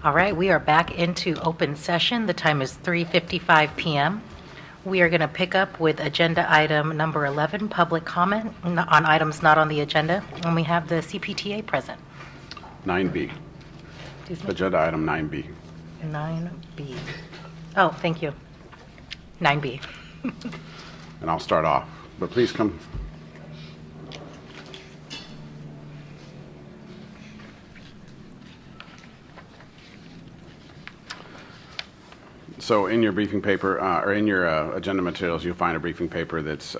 All right, we are back into open session. The time is 3:55 p.m. We are going to pick up with agenda item number 11, public comment on items not on the agenda, and we have the CPTA present. 9B. Excuse me? Agenda item 9B. 9B. Oh, thank you. 9B. And I'll start off, but please come. So in your briefing paper, or in your agenda materials, you'll find a briefing paper that's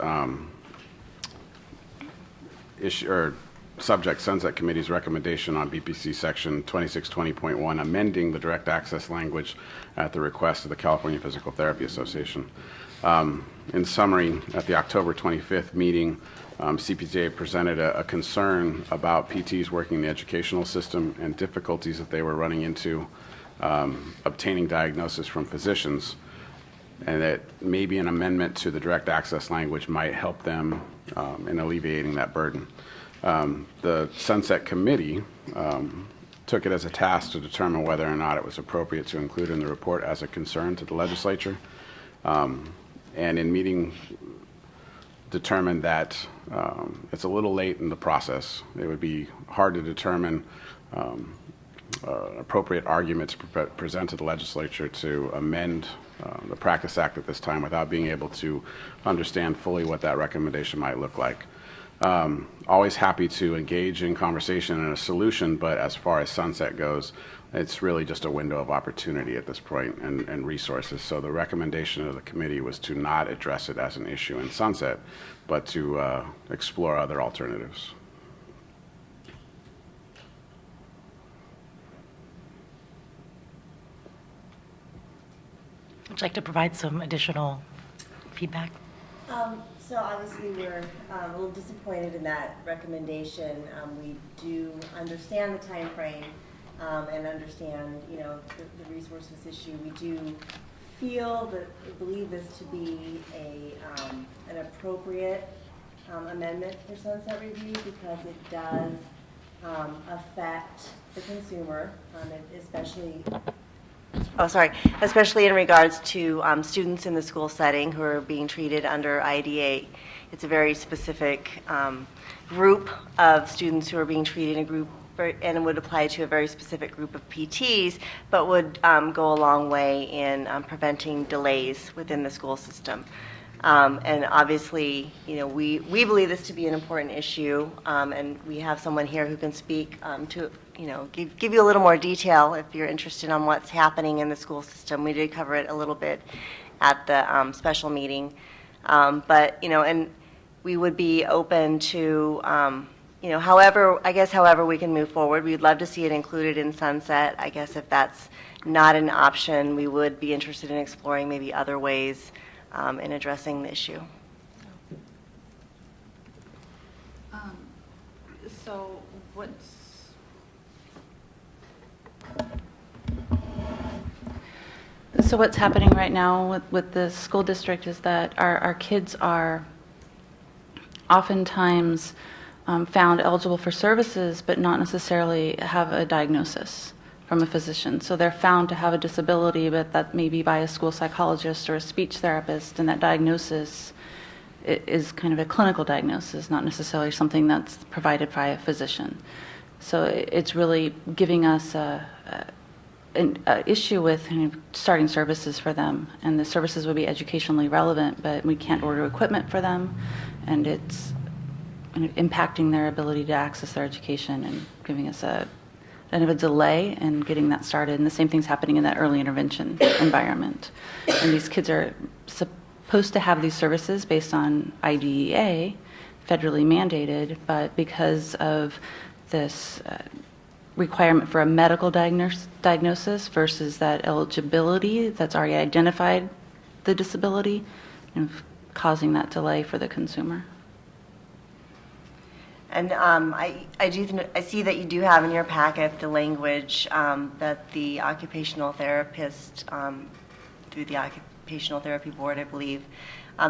subject Sunset Committee's recommendation on BPC Section 2620.1, amending the direct access language at the request of the California Physical Therapy Association. In summary, at the October 25th meeting, CPTA presented a concern about PTs working in the educational system and difficulties that they were running into obtaining diagnosis from physicians, and that maybe an amendment to the direct access language might help them in alleviating that burden. The Sunset Committee took it as a task to determine whether or not it was appropriate to include in the report as a concern to the legislature, and in meeting determined that it's a little late in the process. It would be hard to determine appropriate argument to present to the legislature to amend the Practice Act at this time without being able to understand fully what that recommendation might look like. Always happy to engage in conversation and a solution, but as far as Sunset goes, it's really just a window of opportunity at this point and resources. So the recommendation of the committee was to not address it as an issue in Sunset, but to explore other alternatives. Would you like to provide some additional feedback? So obviously we're a little disappointed in that recommendation. We do understand the time frame and understand, the resources issue. We do believe this to be an appropriate amendment for Sunset Review because it does affect the consumer, especially in regards to students in the school setting who are being treated under IDA. It's a very specific group of students who are being treated in a group, and it would apply to a very specific group of PTs, but would go a long way in preventing delays within the school system. And obviously, we believe this to be an important issue, and we have someone here who can speak to, give you a little more detail if you're interested on what's happening in the school system. We did cover it a little bit at the special meeting, but and we would be open to, however we can move forward. We'd love to see it included in Sunset. I guess if that's not an option, we would be interested in exploring maybe other ways in addressing the issue. So what's happening right now with the school district is that our kids are oftentimes found eligible for services but not necessarily have a diagnosis from a physician. So they're found to have a disability, but that may be by a school psychologist or a speech therapist, and that diagnosis is kind of a clinical diagnosis, not necessarily something that's provided by a physician. So it's really giving us an issue with starting services for them, and the services would be educationally relevant, but we can't order equipment for them, and it's impacting their ability to access their education and giving us a delay in getting that started. And the same thing's happening in that early intervention environment. And these kids are supposed to have these services based on IDEA, federally mandated, but because of this requirement for a medical diagnosis versus that eligibility that's already identified the disability, and causing that delay for the consumer. And I see that you do have in your packet the language that the occupational therapist, through the Occupational Therapy Board, I believe,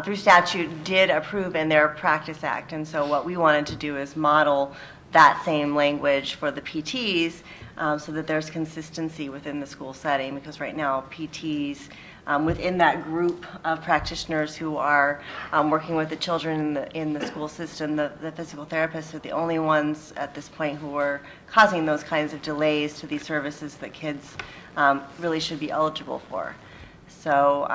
through statute, did approve in their Practice Act. And so what we wanted to do is model that same language for the PTs so that there's consistency within the school setting, because right now PTs within that group of practitioners who are working with the children in the school system, the physical therapists are the only ones at this point who are causing those kinds of delays to these services that kids really should be eligible for. So,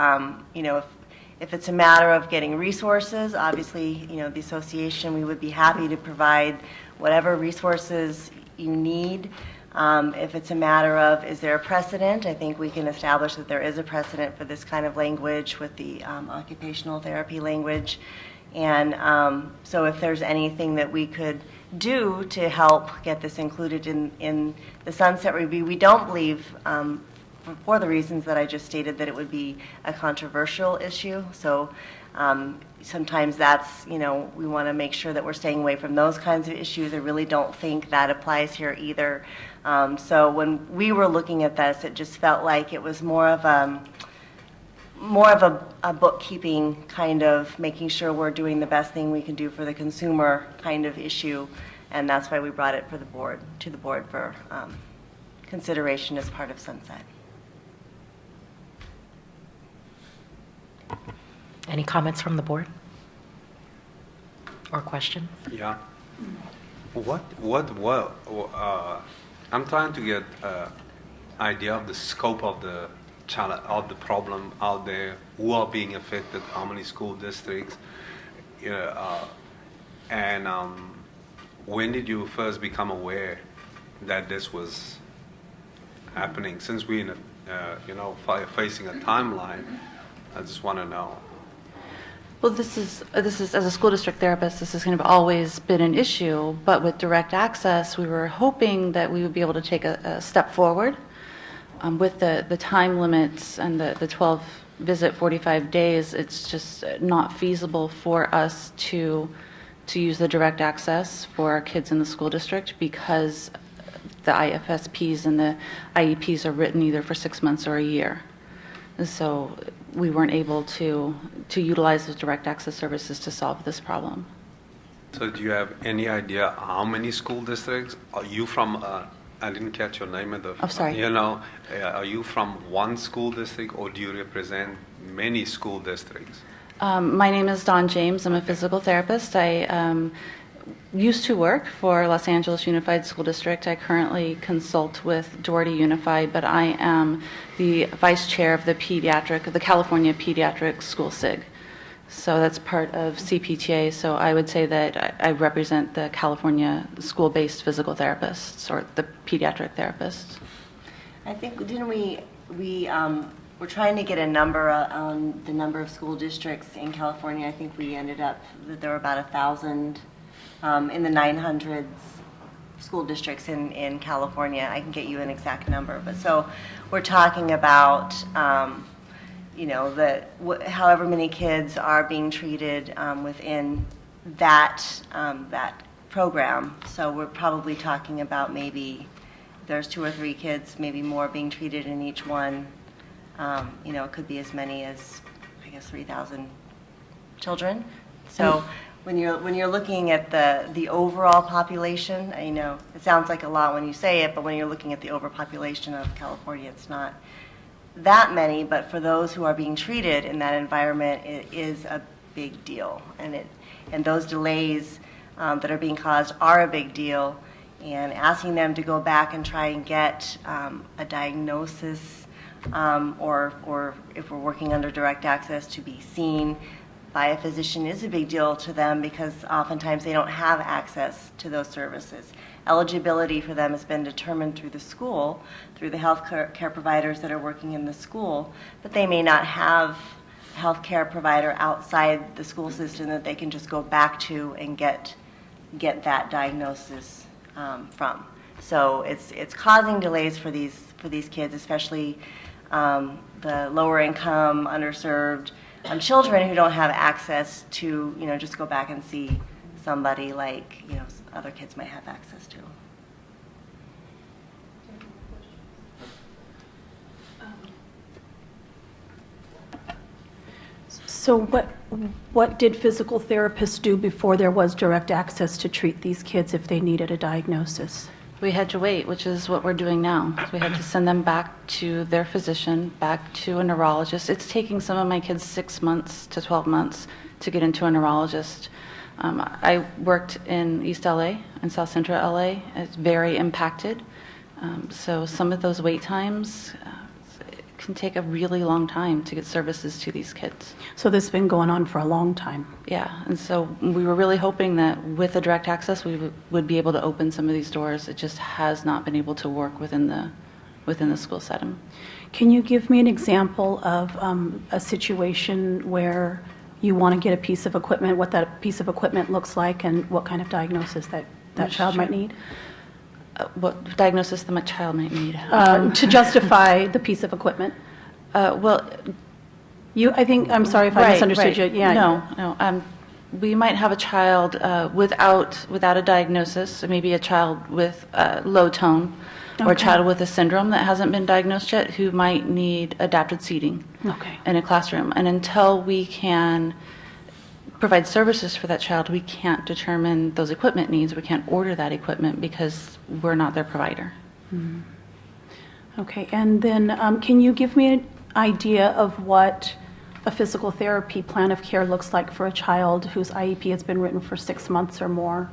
if it's a matter of getting resources, obviously, the association, we would be happy to provide whatever resources you need. If it's a matter of, is there a precedent? I think we can establish that there is a precedent for this kind of language with the occupational therapy language. And so if there's anything that we could do to help get this included in the sunset review, we don't believe, for the reasons that I just stated, that it would be a controversial issue. So sometimes that's, we want to make sure that we're staying away from those kinds of issues. I really don't think that applies here either. So when we were looking at this, it just felt like it was more of a bookkeeping kind of making sure we're doing the best thing we can do for the consumer kind of issue, and that's why we brought it to the board for consideration as part of Sunset. Any comments from the board? Or question? Yeah. I'm trying to get idea of the scope of the challenge, of the problem out there, who are being affected, how many school districts, and when did you first become aware that this was happening? Since we're facing a timeline, I just want to know. Well, this is as a school district therapist, this has kind of always been an issue, but with direct access, we were hoping that we would be able to take a step forward. With the time limits and the 12 visit 45 days, it's just not feasible for us to use the direct access for our kids in the school district, because the IFSPs and the IEPs are written either for 6 months or a year. And so we weren't able to utilize those direct access services to solve this problem. So do you have any idea how many school districts? Are you from, I didn't catch your name at the... Oh, sorry. Are you from one school district, or do you represent many school districts? My name is Dawn James. I'm a physical therapist. I used to work for Los Angeles Unified School District. I currently consult with Doherty Unified, but I am the vice chair of the California Pediatric School SIG. So that's part of CPTA. So I would say that I represent the California school-based physical therapists, or the pediatric therapists. I think, didn't we we're trying to get a number on the number of school districts in California. I think we ended up that there were about 1,000 in the 900s school districts in California. I can get you an exact number, but so we're talking about however many kids are being treated within that program. So we're probably talking about maybe there's 2 or 3 kids, maybe more, being treated in each one. It could be as many as, I guess, 3,000 children. So when you're looking at the overall population, it sounds like a lot when you say it, but when you're looking at the overpopulation of California, it's not that many. But for those who are being treated in that environment, it is a big deal, and those delays that are being caused are a big deal. And asking them to go back and try and get a diagnosis, or if we're working under direct access, to be seen by a physician is a big deal to them, because oftentimes they don't have access to those services. Eligibility for them has been determined through the school, through the health care providers that are working in the school, but they may not have a health care provider outside the school system that they can just go back to and get that diagnosis from. So it's causing delays for these kids, especially the lower income, underserved children who don't have access to just go back and see somebody like other kids might have access to. So what did physical therapists do before there was direct access to treat these kids if they needed a diagnosis? We had to wait, which is what we're doing now. So we had to send them back to their physician, back to a neurologist. It's taking some of my kids 6 months to 12 months to get into a neurologist. I worked in East LA and South Central LA. It's very impacted. So some of those wait times it can take a really long time to get services to these kids. So this has been going on for a long time. Yeah, and so we were really hoping that with the direct access, we would be able to open some of these doors. It just has not been able to work within the school setting. Can you give me an example of a situation where you want to get a piece of equipment, what that piece of equipment looks like, and what kind of diagnosis that child might need? What diagnosis the child might need? To justify the piece of equipment? Well, I'm sorry if I right, misunderstood right. you. Yeah. No. We might have a child without a diagnosis, maybe a child with low tone, or a Okay. child with a syndrome that hasn't been diagnosed yet, who might need adapted seating Okay. in a classroom. And until we can provide services for that child, we can't determine those equipment needs. We can't order that equipment because we're not their provider. Okay, and then can you give me an idea of what a physical therapy plan of care looks like for a child whose IEP has been written for 6 months or more?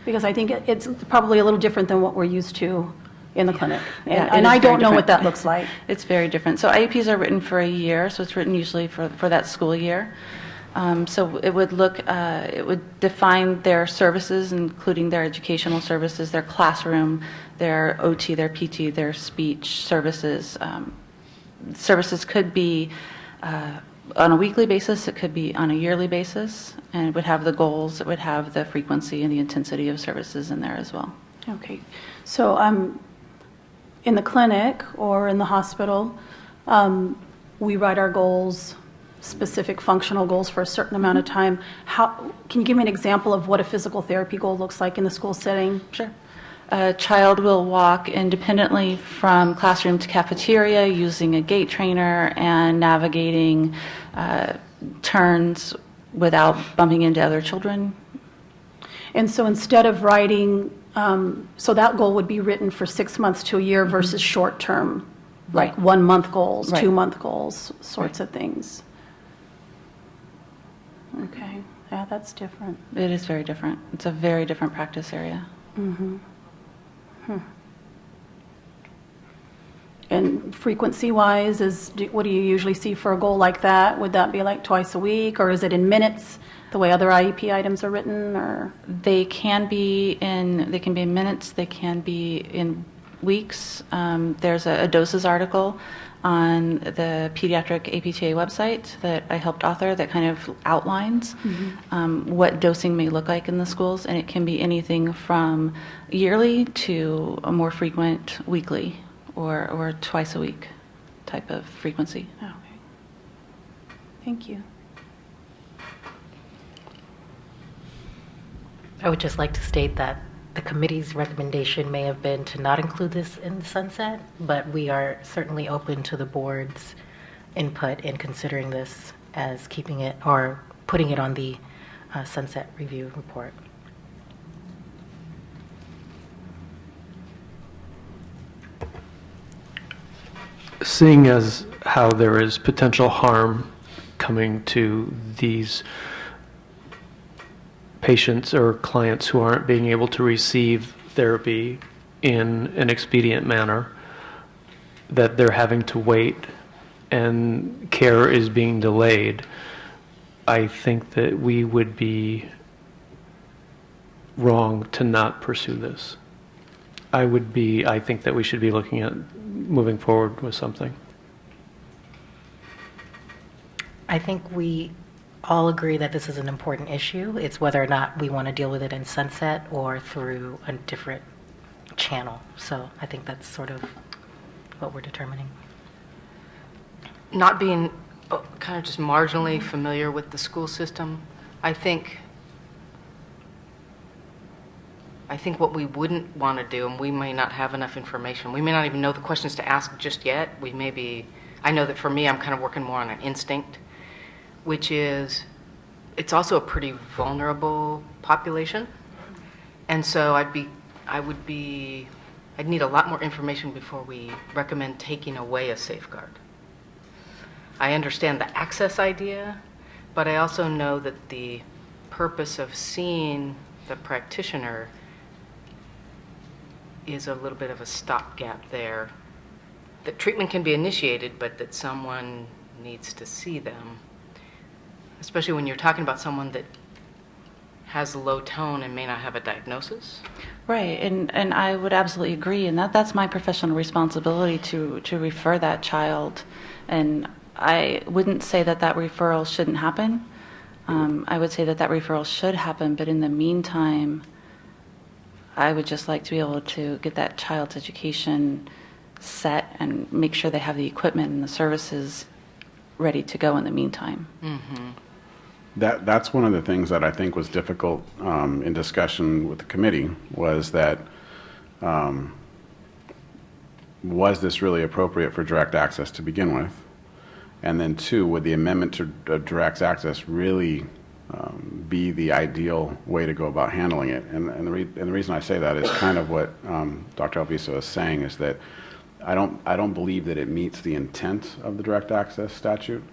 Because I think it's probably a little different than what we're used to in the clinic. Yeah, it And is I very don't know what different. that looks like. It's very different. So IEPs are written for a year, so it's written usually for that school year. So it would define their services, including their educational services, their classroom, their OT, their PT, their speech services. Services could be on a weekly basis, it could be on a yearly basis, and it would have the goals, it would have the frequency and the intensity of services in there as well. Okay, so in the clinic or in the hospital, we write our goals, specific functional goals for a certain amount of time. Can you give me an example of what a physical therapy goal looks like in the school setting? Sure. A child will walk independently from classroom to cafeteria using a gait trainer and navigating turns without bumping into other children. And so instead of writing, so that goal would be written for 6 months to a year versus short-term, like Right. 1-month goals, Right. 2-month goals, sorts Right. of things. Okay, yeah, that's different. It is very different. It's a very different practice area. And frequency-wise, what do you usually see for a goal like that? Would that be like twice a week, or is it in minutes, the way other IEP items are written, or? They can be in minutes, they can be in weeks. There's a doses article on the pediatric APTA website that I helped author that kind of outlines what dosing may look like in the schools, and it can be anything from yearly to a more frequent weekly or twice a week type of frequency. Okay. Thank you. I would just like to state that the committee's recommendation may have been to not include this in the sunset, but we are certainly open to the board's input in considering this as keeping it or putting it on the sunset review report. Seeing as how there is potential harm coming to these patients or clients who aren't being able to receive therapy in an expedient manner, that they're having to wait and care is being delayed, I think that we would be wrong to not pursue this. I think that we should be looking at moving forward with something. I think we all agree that this is an important issue. It's whether or not we want to deal with it in sunset or through a different channel. So I think that's sort of what we're determining. Not being kind of just marginally familiar with the school system, I think what we wouldn't want to do, and we may not have enough information, we may not even know the questions to ask just yet. I know that for me, I'm kind of working more on an instinct, which is, it's also a pretty vulnerable population. And so I would be I'd need a lot more information before we recommend taking away a safeguard. I understand the access idea, but I also know that the purpose of seeing the practitioner is a little bit of a stopgap there. That treatment can be initiated, but that someone needs to see them, especially when you're talking about someone that has a low tone and may not have a diagnosis. Right, and I would absolutely agree, and that's my professional responsibility to refer that child. And I wouldn't say that referral shouldn't happen. I would say that referral should happen, but in the meantime, I would just like to be able to get that child's education set and make sure they have the equipment and the services ready to go in the meantime. That's one of the things that I think was difficult in discussion with the committee, was that was this really appropriate for direct access to begin with? And then two, would the amendment to direct access really be the ideal way to go about handling it? And the reason I say that is kind of what Dr. Alviso is saying, is that I don't believe that it meets the intent of the direct access statute,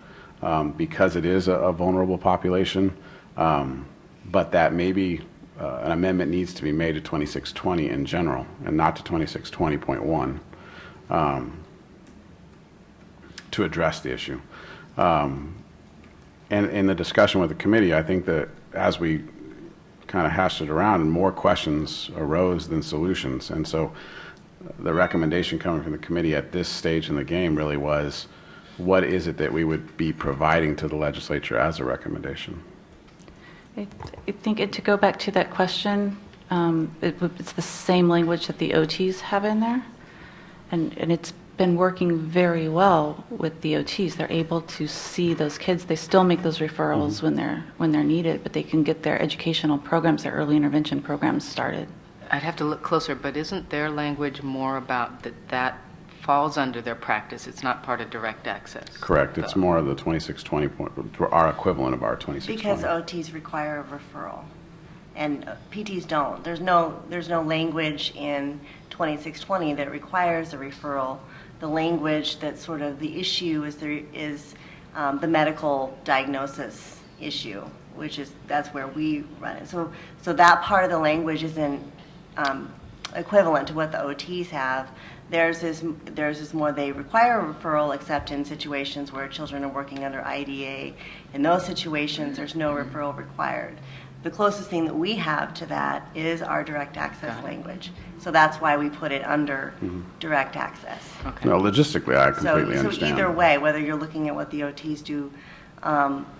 because it is a vulnerable population, but that maybe an amendment needs to be made to 2620 in general and not to 2620.1 to address the issue. And in the discussion with the committee, I think that as we kind of hashed it around, more questions arose than solutions. And so the recommendation coming from the committee at this stage in the game really was, what is it that we would be providing to the legislature as a recommendation? I think to go back to that question, it's the same language that the OTs have in there, and it's been working very well with the OTs. They're able to see those kids. They still make those referrals when they're needed, but they can get their educational programs, their early intervention programs started. I'd have to look closer, but isn't their language more about that falls under their practice? It's not part of direct access. Correct. It's more of the 2620 point, our equivalent of our 2620. Because OTs require a referral, and PTs don't. There's no language in 2620 that requires a referral. The language that sort of the issue is the medical diagnosis issue, that's where we run it. So that part of the language isn't equivalent to what the OTs have. Theirs is more, they require a referral except in situations where children are working under IDA. In those situations, there's no referral required. The closest thing that we have to that is our direct access language. So that's why we put it under direct access. Okay. No, logistically, I completely So understand. either way, whether you're looking at what the OTs do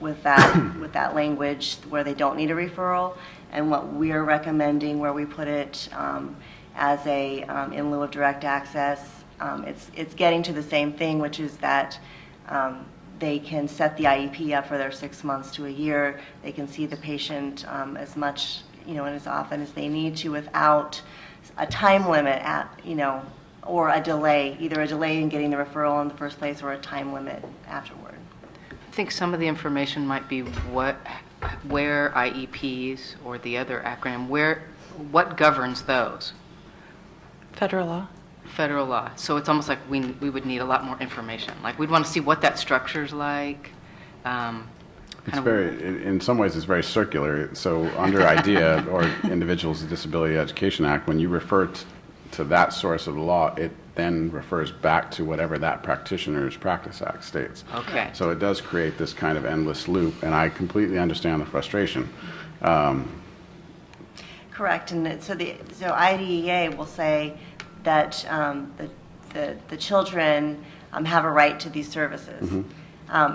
with that language where they don't need a referral, and what we're recommending where we put it as a in lieu of direct access, it's getting to the same thing, which is that they can set the IEP up for their 6 months to a year. They can see the patient as much, and as often as they need to without a time limit or a delay, either a delay in getting the referral in the first place or a time limit afterward. I think some of the information might be where IEPs or the other acronym, what governs those? Federal law. Federal law. So it's almost like we would need a lot more information. Like we'd want to see what that structure's like. It's in some ways, it's very circular. So under IDEA, or Individuals with Disability Education Act, when you refer to that source of the law, it then refers back to whatever that practitioner's practice act states. Okay. So it does create this kind of endless loop, and I completely understand the frustration. Correct, and so IDEA will say that the children have a right to these services.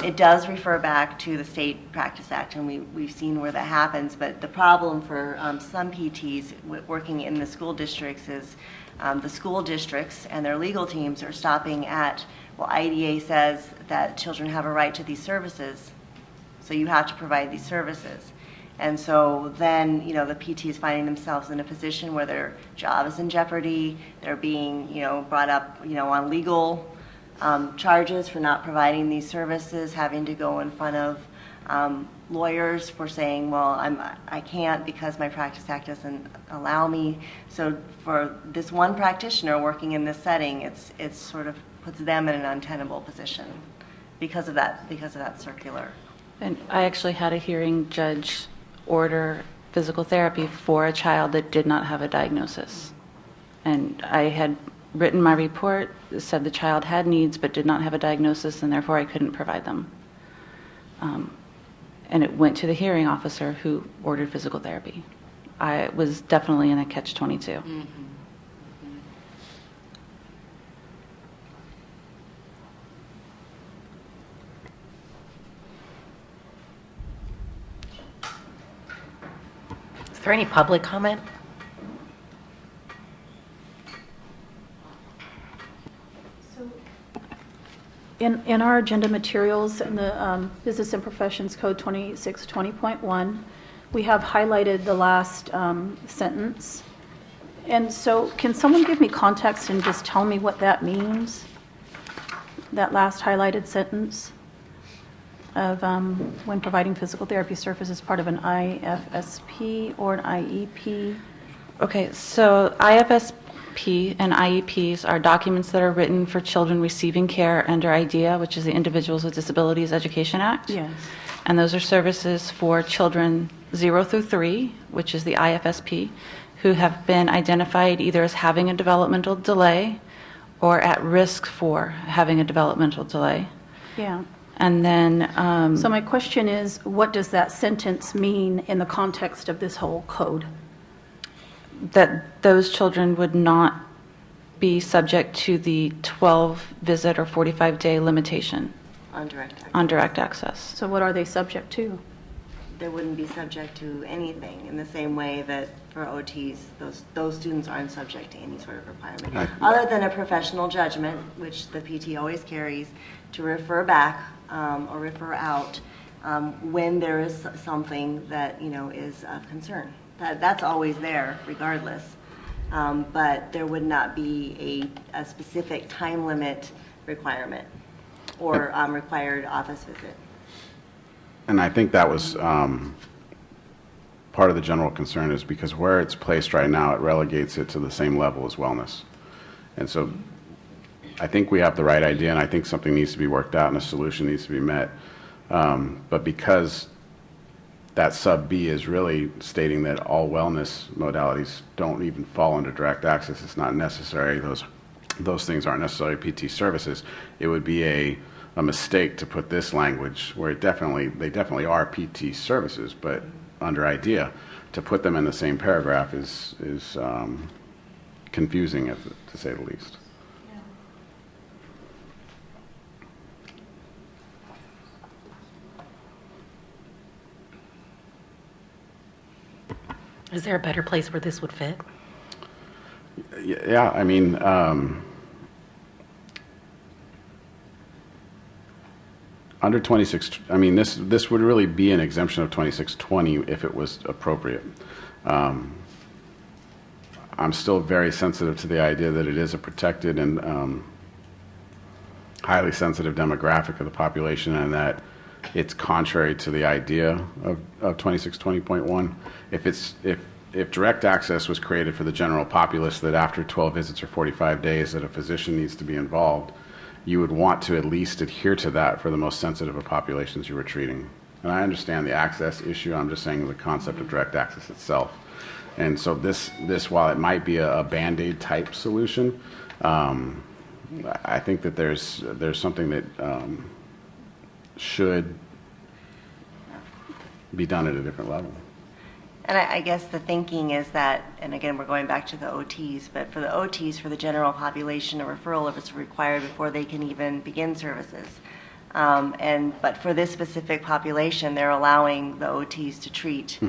It does refer back to the State Practice Act, and we've seen where that happens, but the problem for some PTs working in the school districts is the school districts and their legal teams are stopping at, well, IDEA says that children have a right to these services, so you have to provide these services. And so then, the PT is finding themselves in a position where their job is in jeopardy. They're being, brought up, on legal charges for not providing these services, having to go in front of Lawyers for saying, well, I can't because my Practice Act doesn't allow me. So for this one practitioner working in this setting, it's sort of puts them in an untenable position because of that circular. And I actually had a hearing judge order physical therapy for a child that did not have a diagnosis. And I had written my report, said the child had needs but did not have a diagnosis, and therefore I couldn't provide them. And it went to the hearing officer who ordered physical therapy. I was definitely in a catch-22. Is there any public comment? In our agenda materials, in the Business and Professions Code 2620.1, we have highlighted the last sentence. And so can someone give me context and just tell me what that means? That last highlighted sentence of when providing physical therapy services as part of an IFSP or an IEP? Okay, so IFSP and IEPs are documents that are written for children receiving care under IDEA, which is the Individuals with Disabilities Education Act. Yes. And those are services for children 0 through 3, which is the IFSP, who have been identified either as having a developmental delay or at risk for having a developmental delay. Yeah. And then, So my question is, what does that sentence mean in the context of this whole code? that those children would not be subject to the 12-visit or 45-day limitation On direct access. on direct access. So what are they subject to? They wouldn't be subject to anything in the same way that for OTs, those students aren't subject to any sort of requirement, other than a professional judgment, which the PT always carries, to refer back or refer out when there is something that, is of concern. That's always there regardless. But there would not be a specific time limit requirement or required office visit. And I think that was part of the general concern, is because where it's placed right now, it relegates it to the same level as wellness. And so I think we have the right idea, and I think something needs to be worked out and a solution needs to be met. But because that sub B is really stating that all wellness modalities don't even fall under direct access, it's not necessary, those things aren't necessarily PT services, it would be a mistake to put this language where they definitely are PT services, but under IDEA, to put them in the same paragraph is confusing, to say the least. Is there a better place where this would fit? Yeah, I mean, under 26, I mean, this would really be an exemption of 2620 if it was appropriate. I'm still very sensitive to the idea that it is a protected and highly sensitive demographic of the population, and that it's contrary to the idea of 2620.1. If direct access was created for the general populace, that after 12 visits or 45 days that a physician needs to be involved, you would want to at least adhere to that for the most sensitive of populations you were treating. And I understand the access issue, I'm just saying the concept of direct access itself. And so this while it might be a Band-Aid type solution, I think that there's something that should be done at a different level. And I guess the thinking is that, and again, we're going back to the OTs, but for the OTs, for the general population, a referral is required before they can even begin services. But for this specific population, they're allowing the OTs to treat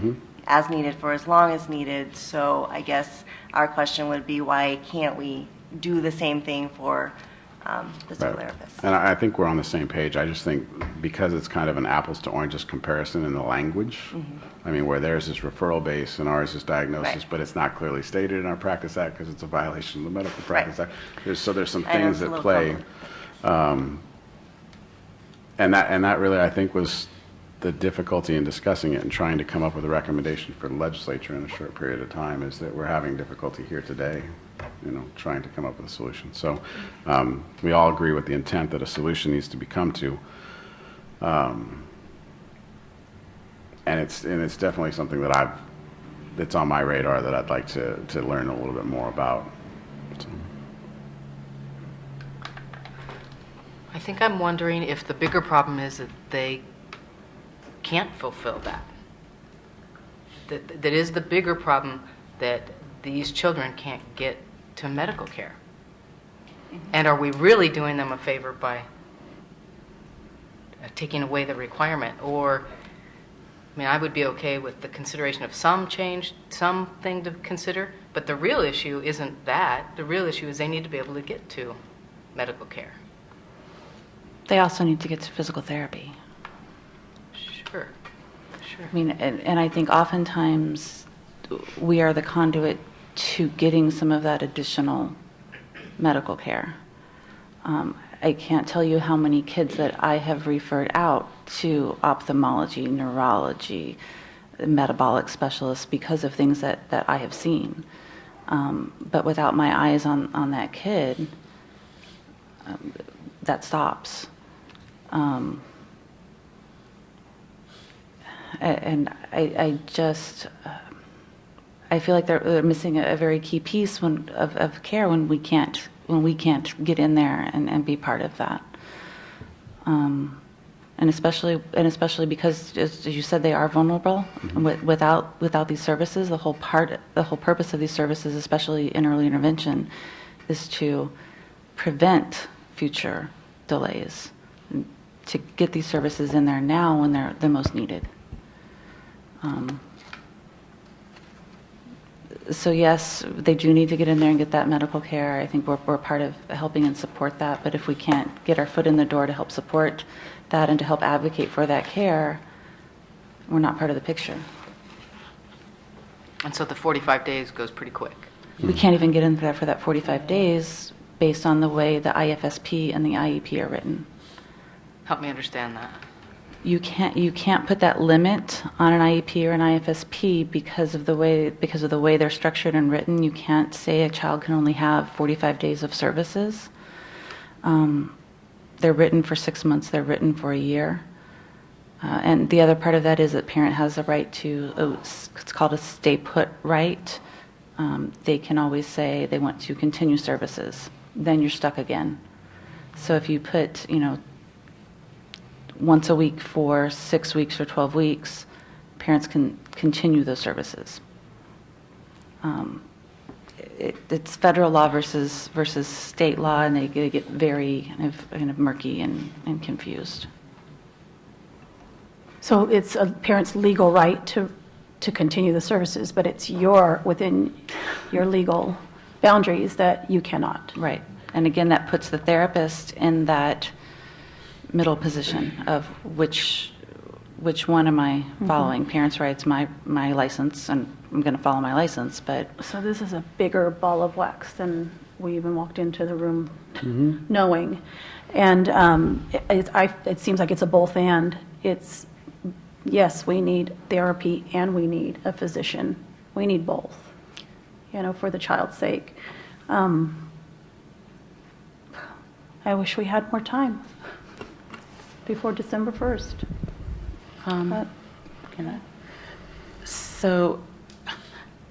as needed for as long as needed. So I guess our question would be, why can't we do the same thing for physical therapists? And I think we're on the same page. I just think because it's kind of an apples to oranges comparison in the language, I mean, where theirs is referral based and ours is diagnosis, Right. but it's not clearly stated in our Practice Act because it's a violation of the Medical Practice Right. Act. There's some I know things it's a that little play. complicated. And that really, I think, was the difficulty in discussing it and trying to come up with a recommendation for the legislature in a short period of time is that we're having difficulty here today, trying to come up with a solution. So we all agree with the intent that a solution needs to be come to. And it's definitely something that's on my radar that I'd like to learn a little bit more about. So. I think I'm wondering if the bigger problem is that they can't fulfill that. That is the bigger problem, that these children can't get to medical care. And are we really doing them a favor by taking away the requirement? Or, I mean, I would be okay with the consideration of some change, something to consider, but the real issue isn't that. The real issue is they need to be able to get to medical care. They also need to get to physical therapy. Sure. I mean, and I think oftentimes we are the conduit to getting some of that additional medical care. I can't tell you how many kids that I have referred out to ophthalmology, neurology, metabolic specialists because of things that I have seen. But without my eyes on that kid, that stops. And I just, I feel like they're missing a very key piece of care when we can't get in there and be part of that. And especially because, as you said, they are vulnerable. Mm-hmm. Without these services, the whole purpose of these services, especially in early intervention, is to prevent future delays, to get these services in there now when they're the most needed. So yes, they do need to get in there and get that medical care. I think we're part of helping and support that, but if we can't get our foot in the door to help support that and to help advocate for that care, we're not part of the picture. And so the 45 days goes pretty quick. We can't even get in there for that 45 days based on the way the IFSP and the IEP are written. Help me understand that. You can't put that limit on an IEP or an IFSP because of the way they're structured and written. You can't say a child can only have 45 days of services. They're written for 6 months. They're written for a year. And the other part of that is that parent has the right to, it's called a stay put right. They can always say they want to continue services. Then you're stuck again. So if you put, once a week for 6 weeks or 12 weeks, parents can continue those services. It's federal law versus state law, and they get very kind of murky and confused. So it's a parent's legal right to continue the services, but it's within your legal boundaries that you cannot. Right. And again, that puts the therapist in that middle position of which one am I following? Parents' rights, my license, and I'm going to follow my license, but... So this is a bigger ball of wax than we even walked into the room knowing. And it seems like it's a both and. It's, yes, we need therapy and we need a physician. We need both, for the child's sake. I wish we had more time before December 1st. So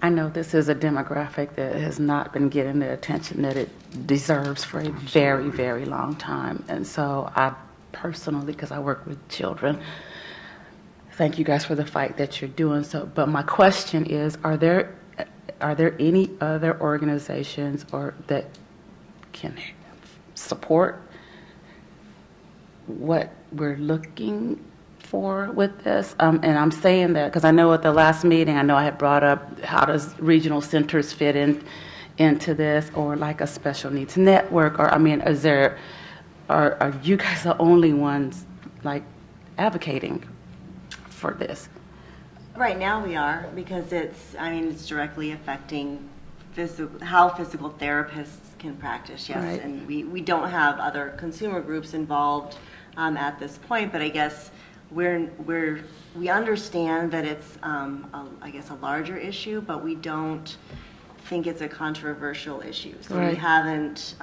I know this is a demographic that has not been getting the attention that it deserves for a very, very long time. And so I personally, because I work with children, thank you guys for the fight that you're doing. So, but my question is, are there any other organizations that can support what we're looking for with this? And I'm saying that because I know at the last meeting, I had brought up how does regional centers fit into this, or like a special needs network, or are you guys the only ones like advocating for this? Right now we are, because it's directly affecting how physical therapists can practice, yes. Right. And we don't have other consumer groups involved at this point, but I guess we understand that it's, I guess, a larger issue, but we don't think it's a controversial issue. So we Right. haven't,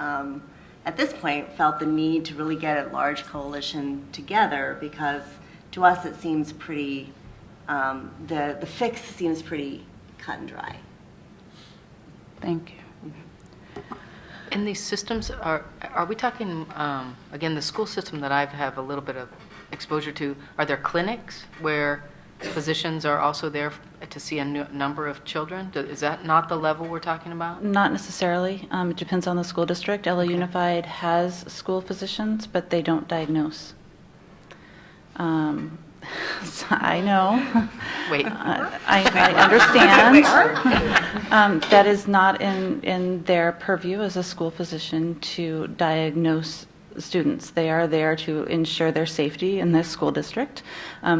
at this point, felt the need to really get a large coalition together, because to us, it seems pretty, the fix seems pretty cut and dry. Thank you. And these systems, are we talking, again, the school system that I have a little bit of exposure to, are there clinics where physicians are also there to see a number of children? Is that not the level we're talking about? Not necessarily. It depends on the school district. LA Unified has school physicians, but they don't diagnose. So I know. Wait. I understand. That is not in their purview as a school physician to diagnose students. They are there to ensure their safety in this school district.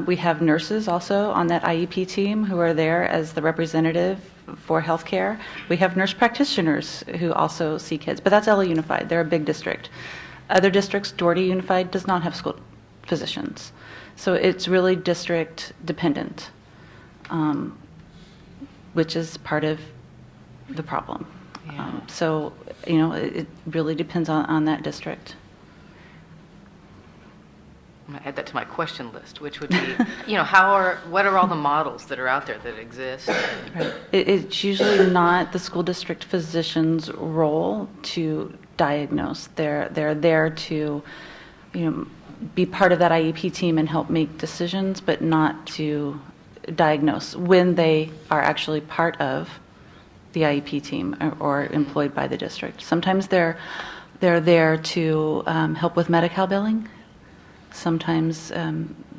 We have nurses also on that IEP team who are there as the representative for healthcare. We have nurse practitioners who also see kids, but that's LA Unified. They're a big district. Other districts, Doherty Unified does not have school physicians. So it's really district dependent, which is part of the problem. Yeah. So, you know, it really depends on that district. I'm going to add that to my question list, which would be, what are all the models that are out there that exist? Right. It's usually not the school district physician's role to diagnose. They're there to, be part of that IEP team and help make decisions, but not to diagnose when they are actually part of the IEP team or employed by the district. Sometimes they're there to help with Medi-Cal billing. Sometimes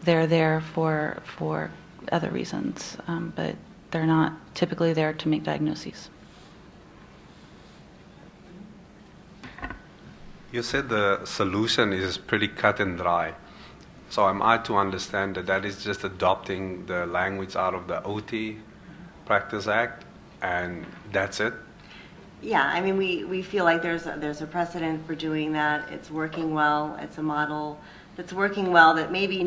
they're there for other reasons, but they're not typically there to make diagnoses. You said the solution is pretty cut and dry. So am I to understand that that is just adopting the language out of the OT Practice Act, and that's it? Yeah, I mean, we feel like there's a precedent for doing that. It's working well. It's a model that's working well, that maybe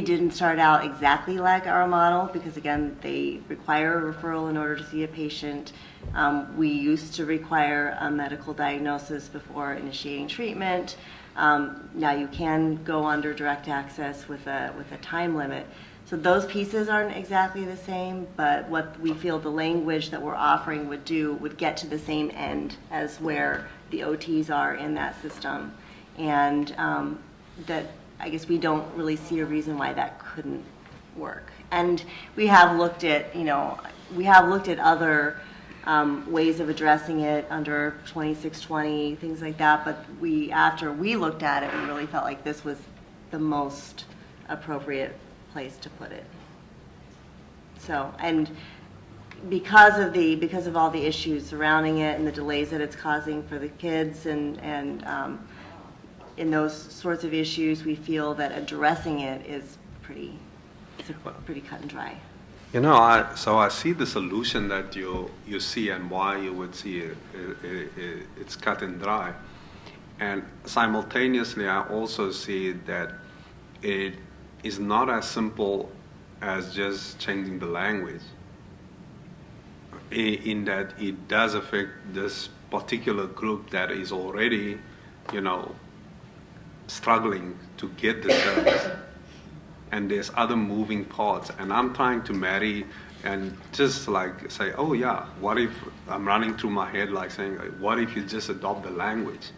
didn't start out exactly like our model, because again, they require a referral in order to see a patient. We used to require a medical diagnosis before initiating treatment. Now you can go under direct access with a time limit. So those pieces aren't exactly the same, but what we feel the language that we're offering would get to the same end as where the OTs are in that system. And that, I guess, we don't really see a reason why that couldn't work. And we have looked at, other ways of addressing it under 2620, things like that, but after we looked at it, we really felt like this was the most appropriate place to put it. So, and because of all the issues surrounding it and the delays that it's causing for the kids and in those sorts of issues, we feel that addressing it is pretty cut and dry. So I see the solution that you see and why you would see it's cut and dry. And simultaneously, I also see that it is not as simple as just changing the language, in that it does affect this particular group that is already, struggling to get the service. And there's other moving parts, and I'm trying to marry and just like say, oh yeah, what if, I'm running through my head like saying, what if you just adopt the language?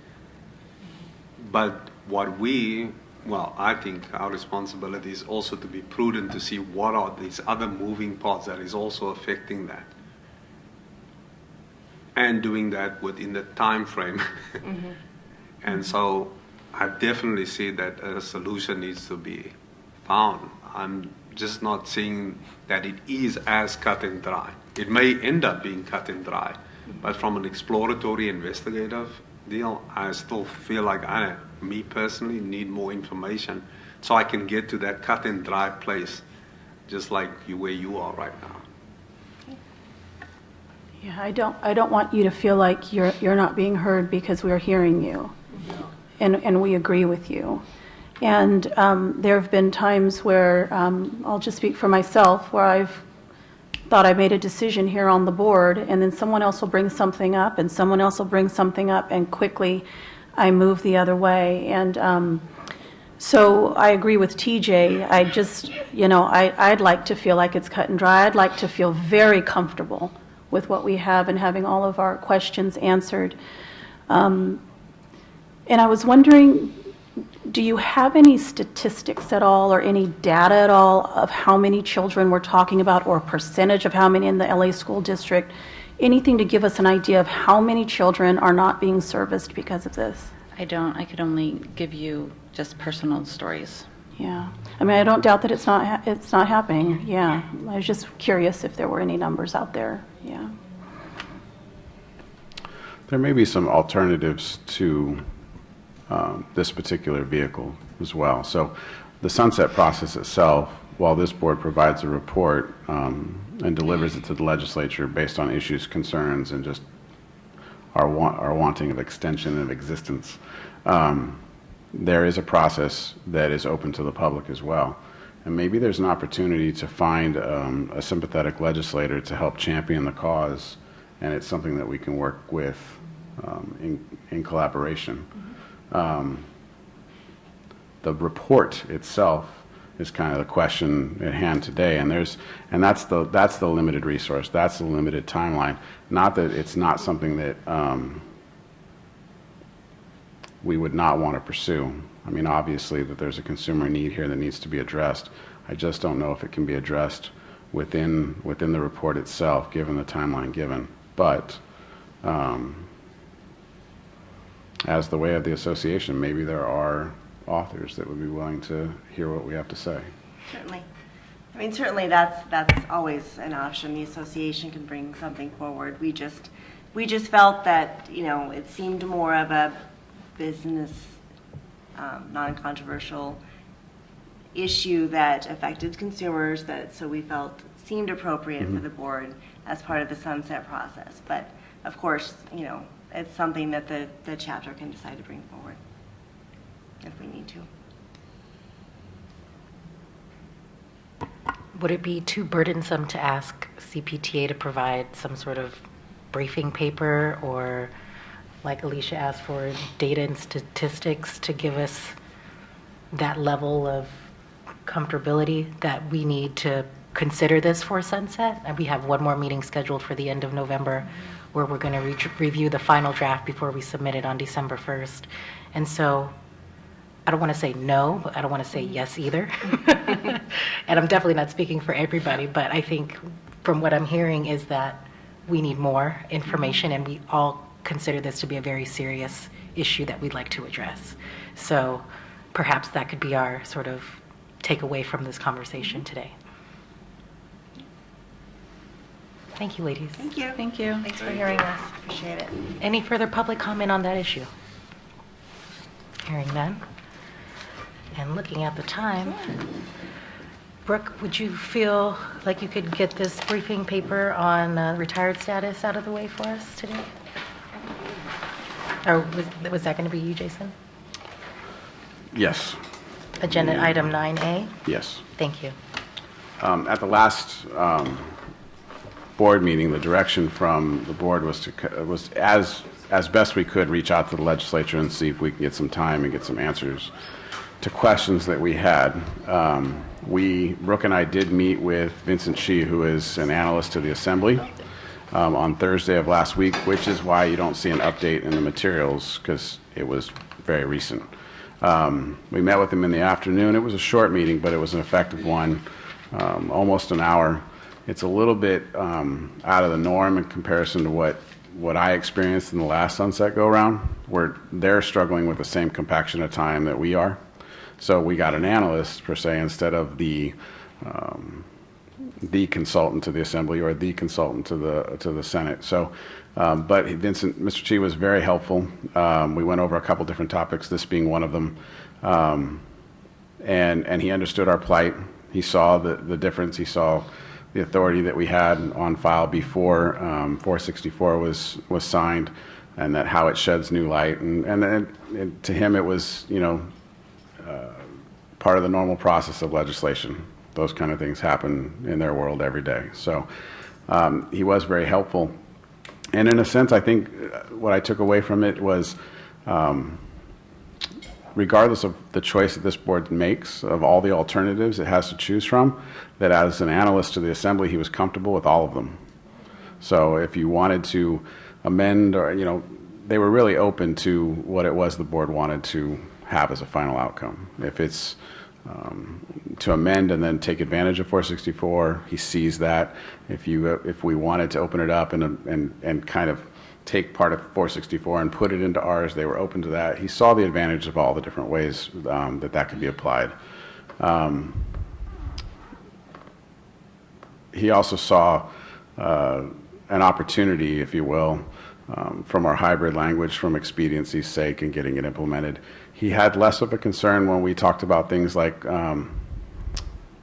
But I think our responsibility is also to be prudent to see what are these other moving parts that is also affecting that. And doing that within the time frame. Mm-hmm. And so I definitely see that a solution needs to be found. I'm just not seeing that it is as cut and dry. It may end up being cut and dry, but from an exploratory investigative deal, I still feel like me personally need more information so I can get to that cut and dry place, just like where you are right now. Yeah, I don't want you to feel like you're not being heard, because we're hearing you, and we agree with you. And there have been times where, I'll just speak for myself, where I've thought I made a decision here on the board, and then someone else will bring something up, and someone else will bring something up, and quickly I move the other way. And so I agree with TJ. I just, I'd like to feel like it's cut and dry. I'd like to feel very comfortable with what we have and having all of our questions answered. And I was wondering, do you have any statistics at all or any data at all of how many children we're talking about, or a percentage of how many in the LA school district? Anything to give us an idea of how many children are not being serviced because of this? I don't. I could only give you just personal stories. Yeah. I mean, I don't doubt that it's not happening. Yeah. I was just curious if there were any numbers out there. Yeah. There may be some alternatives to this particular vehicle as well. So the sunset process itself, while this board provides a report and delivers it to the legislature based on issues, concerns, and just our wanting of extension of existence, there is a process that is open to the public as well. And maybe there's an opportunity to find a sympathetic legislator to help champion the cause, and it's something that we can work with in collaboration. The report itself is kind of the question at hand today, and that's the limited resource, that's the limited timeline. Not that it's not something that we would not want to pursue. I mean, obviously that there's a consumer need here that needs to be addressed. I just don't know if it can be addressed within the report itself, given the timeline given. But as the way of the association, maybe there are authors that would be willing to hear what we have to say. Certainly. I mean, certainly that's always an option. The association can bring something forward. We just felt that, it seemed more of a business, non-controversial issue that affected consumers, so we felt seemed appropriate for the board as part of the sunset process. But of course, it's something that the chapter can decide to bring forward if we need to. Would it be too burdensome to ask CPTA to provide some sort of briefing paper, or like Alicia asked for, data and statistics to give us that level of comfortability that we need to consider this for sunset? And we have one more meeting scheduled for the end of November where we're going to review the final draft before we submit it on December 1st. And so I don't want to say no, but I don't want to say yes either. And I'm definitely not speaking for everybody, but I think from what I'm hearing is that we need more information, and we all consider this to be a very serious issue that we'd like to address. So perhaps that could be our sort of takeaway from this conversation today. Thank you, ladies. Thank you. Thank you. Thanks for hearing us. Appreciate it. Any further public comment on that issue? Hearing none. And looking at the time, Brooke, would you feel like you could get this briefing paper on retired status out of the way for us today? Or was that going to be you, Jason? Yes. Agenda item 9A? Yes. Thank you. At the last board meeting, the direction from the board was as best we could reach out to the legislature and see if we can get some time and get some answers to questions that we had. Brooke and I did meet with Vincent Shi, who is an analyst to the Assembly, on Thursday of last week, which is why you don't see an update in the materials, because it was very recent. We met with him in the afternoon. It was a short meeting, but it was an effective one, almost an hour. It's a little bit out of the norm in comparison to what I experienced in the last sunset go-around, where they're struggling with the same compaction of time that we are. So we got an analyst, per se, instead of the consultant to the Assembly or the consultant to the Senate. So, but Mr. Chi was very helpful. We went over a couple different topics, this being one of them, and he understood our plight. He saw the difference. He saw the authority that we had on file before 464 was signed, and that how it sheds new light. And to him, it was, part of the normal process of legislation. Those kind of things happen in their world every day. So he was very helpful. And in a sense, I think what I took away from it was, regardless of the choice that this board makes of all the alternatives it has to choose from, that as an analyst to the assembly, he was comfortable with all of them. So if you wanted to amend, or, they were really open to what it was the board wanted to have as a final outcome. If it's to amend and then take advantage of 464, he sees that. If we wanted to open it up and kind of take part of 464 and put it into ours, they were open to that. He saw the advantage of all the different ways that could be applied. He also saw an opportunity, if you will, from our hybrid language, from expediency's sake and getting it implemented. He had less of a concern when we talked about things like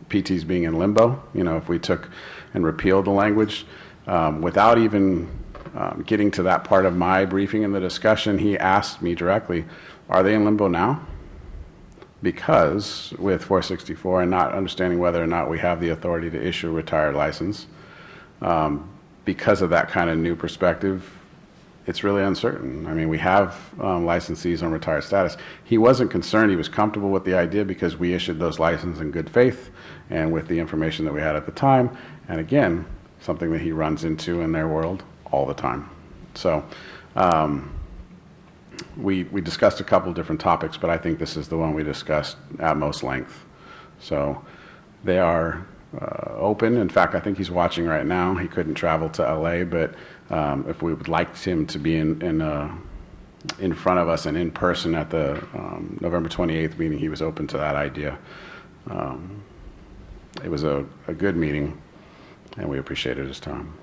PTs being in limbo. If we took and repealed the language, without even getting to that part of my briefing in the discussion, he asked me directly, are they in limbo now? Because with 464 and not understanding whether or not we have the authority to issue a retired license, because of that kind of new perspective, it's really uncertain. I mean, we have licensees on retired status. He wasn't concerned. He was comfortable with the idea because we issued those licenses in good faith and with the information that we had at the time. And again, something that he runs into in their world all the time. So we discussed a couple different topics, but I think this is the one we discussed at most length. So they are open. In fact, I think he's watching right now. He couldn't travel to LA, but if we would like him to be in front of us and in person at the November 28th meeting, he was open to that idea. It was a good meeting, and we appreciated his time.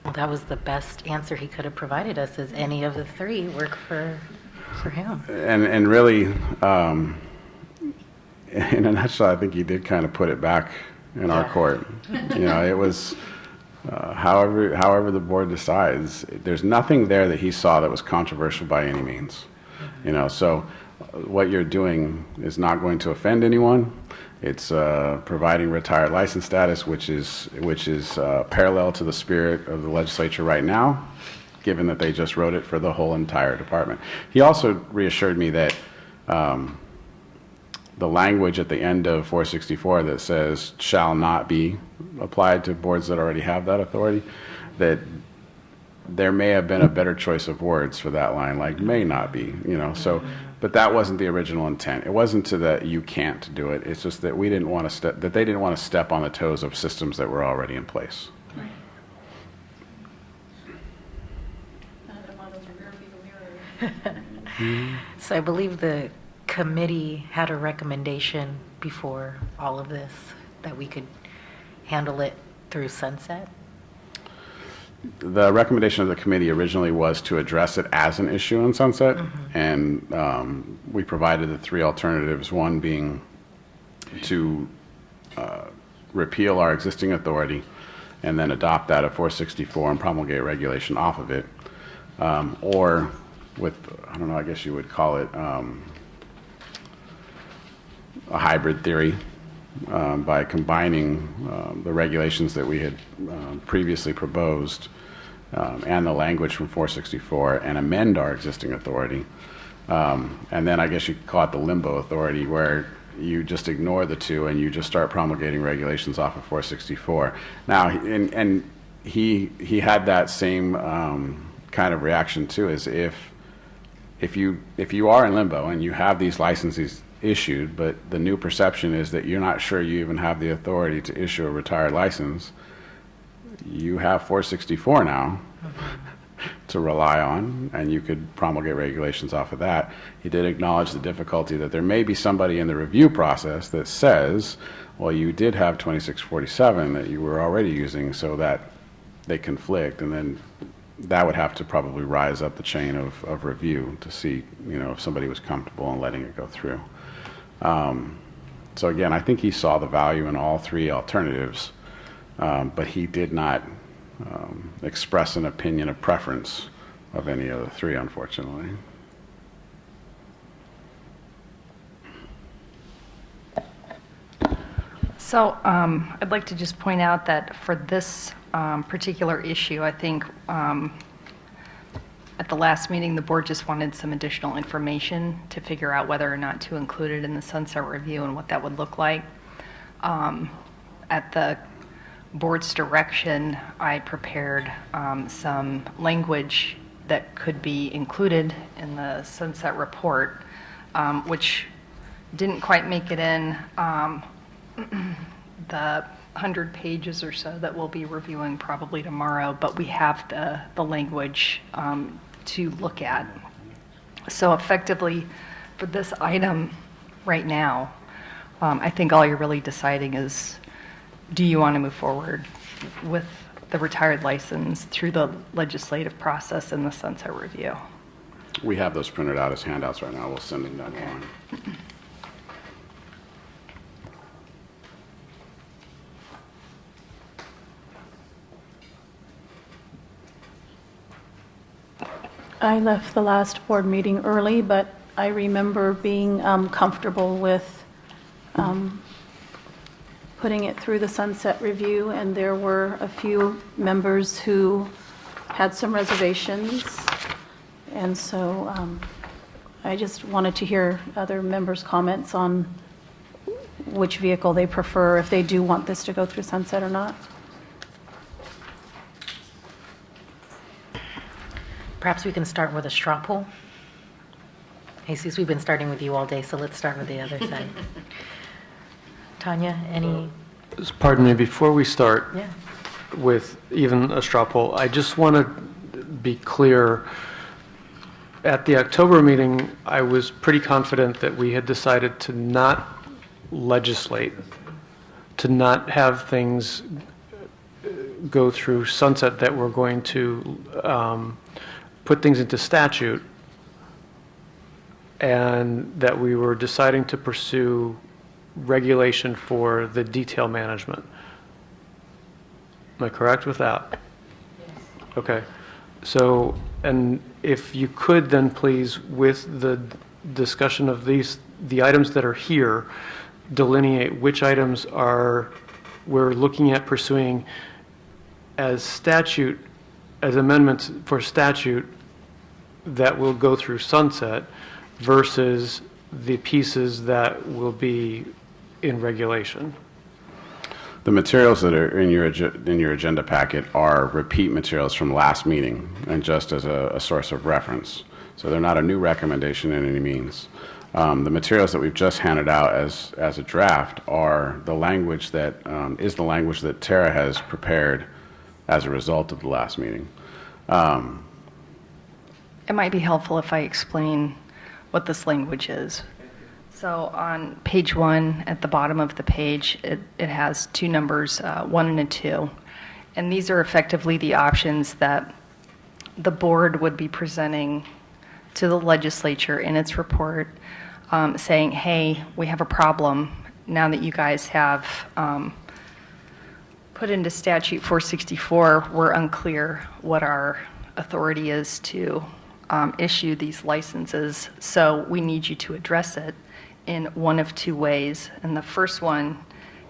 Well, that was the best answer he could have provided us, as any of the three work for him. And really, in a nutshell, I think he did kind of put it back in our court. It was however the board decides. There's nothing there that he saw that was controversial by any means. So what you're doing is not going to offend anyone. It's providing retired license status, which is parallel to the spirit of the legislature right now, given that they just wrote it for the whole entire department. He also reassured me that the language at the end of 464 that says shall not be applied to boards that already have that authority, that there may have been a better choice of words for that line, like may not be, but that wasn't the original intent. It wasn't to that you can't do it. It's just that we didn't want to that they didn't want to step on the toes of systems that were already in place. So I believe the committee had a recommendation before all of this, that we could handle it through sunset. The recommendation of the committee originally was to address it as an issue in sunset, and we provided the three alternatives, one being to repeal our existing authority and then adopt that at 464 and promulgate regulation off of it, or with, I don't know, I guess you would call it a hybrid theory, by combining the regulations that we had previously proposed and the language from 464 and amend our existing authority. And then I guess you could call it the limbo authority, where you just ignore the two and you just start promulgating regulations off of 464. Now, and he had that same kind of reaction too, as if you are in limbo and you have these licenses issued, but the new perception is that you're not sure you even have the authority to issue a retired license, you have 464 now to rely on, and you could promulgate regulations off of that. He did acknowledge the difficulty that there may be somebody in the review process that says, well, you did have 2647 that you were already using, so that they conflict, and then that would have to probably rise up the chain of review to see, if somebody was comfortable in letting it go through. So again, I think he saw the value in all three alternatives, but he did not express an opinion of preference of any of the three, unfortunately. So I'd like to just point out that for this particular issue, I think at the last meeting, the board just wanted some additional information to figure out whether or not to include it in the sunset review and what that would look like. At the board's direction, I prepared some language that could be included in the sunset report, which didn't quite make it in the 100 pages or so that we'll be reviewing probably tomorrow, but we have the language to look at. So effectively, for this item right now, I think all you're really deciding is, do you want to move forward with the retired license through the legislative process and the sunset review? We have those printed out as handouts right now. We'll send them down the line. I left the last board meeting early, but I remember being comfortable with putting it through the sunset review, and there were a few members who had some reservations. And so I just wanted to hear other members' comments on which vehicle they prefer, if they do want this to go through sunset or not. Perhaps we can start with a straw poll. Jesus, we've been starting with you all day, so let's start with the other side. Tanya, any? Pardon me, before we start Yeah. with even a straw poll, I just want to be clear. At the October meeting, I was pretty confident that we had decided to not legislate, to not have things go through sunset, that we're going to put things into statute, and that we were deciding to pursue regulation for the detail management. Am I correct with that? Yes. Okay. So, and if you could then please, with the discussion of the items that are here, delineate which items we're looking at pursuing as statute, as amendments for statute that will go through sunset versus the pieces that will be in regulation. The materials that are in your agenda packet are repeat materials from last meeting, and just as a source of reference. So they're not a new recommendation in any means. The materials that we've just handed out as a draft are the language that is the language that Tara has prepared as a result of the last meeting. It might be helpful if I explain what this language is. So on page 1, at the bottom of the page, it has two numbers, 1 and a 2. And these are effectively the options that the board would be presenting to the legislature in its report, saying, hey, we have a problem now that you guys have put into statute 464, we're unclear what our authority is to issue these licenses, so we need you to address it in one of two ways. And the first one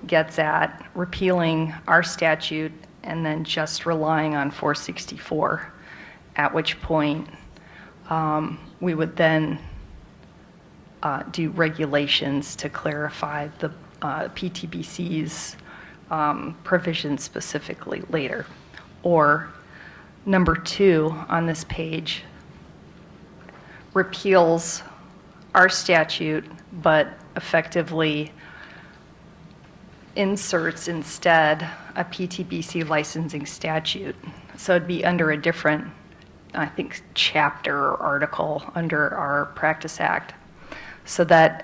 gets at repealing our statute and then just relying on 464, at which point we would then do regulations to clarify the PTBC's provisions specifically later. Or number 2 on this page repeals our statute, but effectively inserts instead a PTBC licensing statute. So it'd be under a different, I think, chapter or article under our Practice Act, so that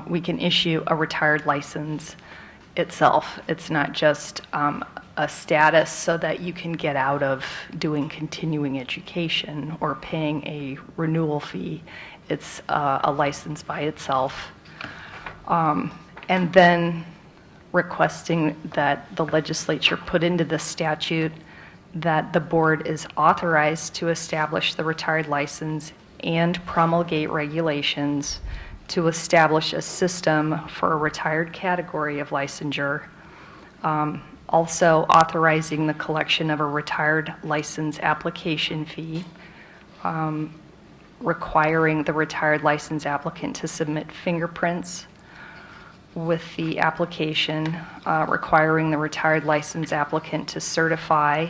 we can issue a retired license itself. It's not just a status so that you can get out of doing continuing education or paying a renewal fee. It's a license by itself. And then requesting that the legislature put into the statute that the board is authorized to establish the retired license and promulgate regulations to establish a system for a retired category of licensure Also authorizing the collection of a retired license application fee, requiring the retired license applicant to submit fingerprints with the application, requiring the retired license applicant to certify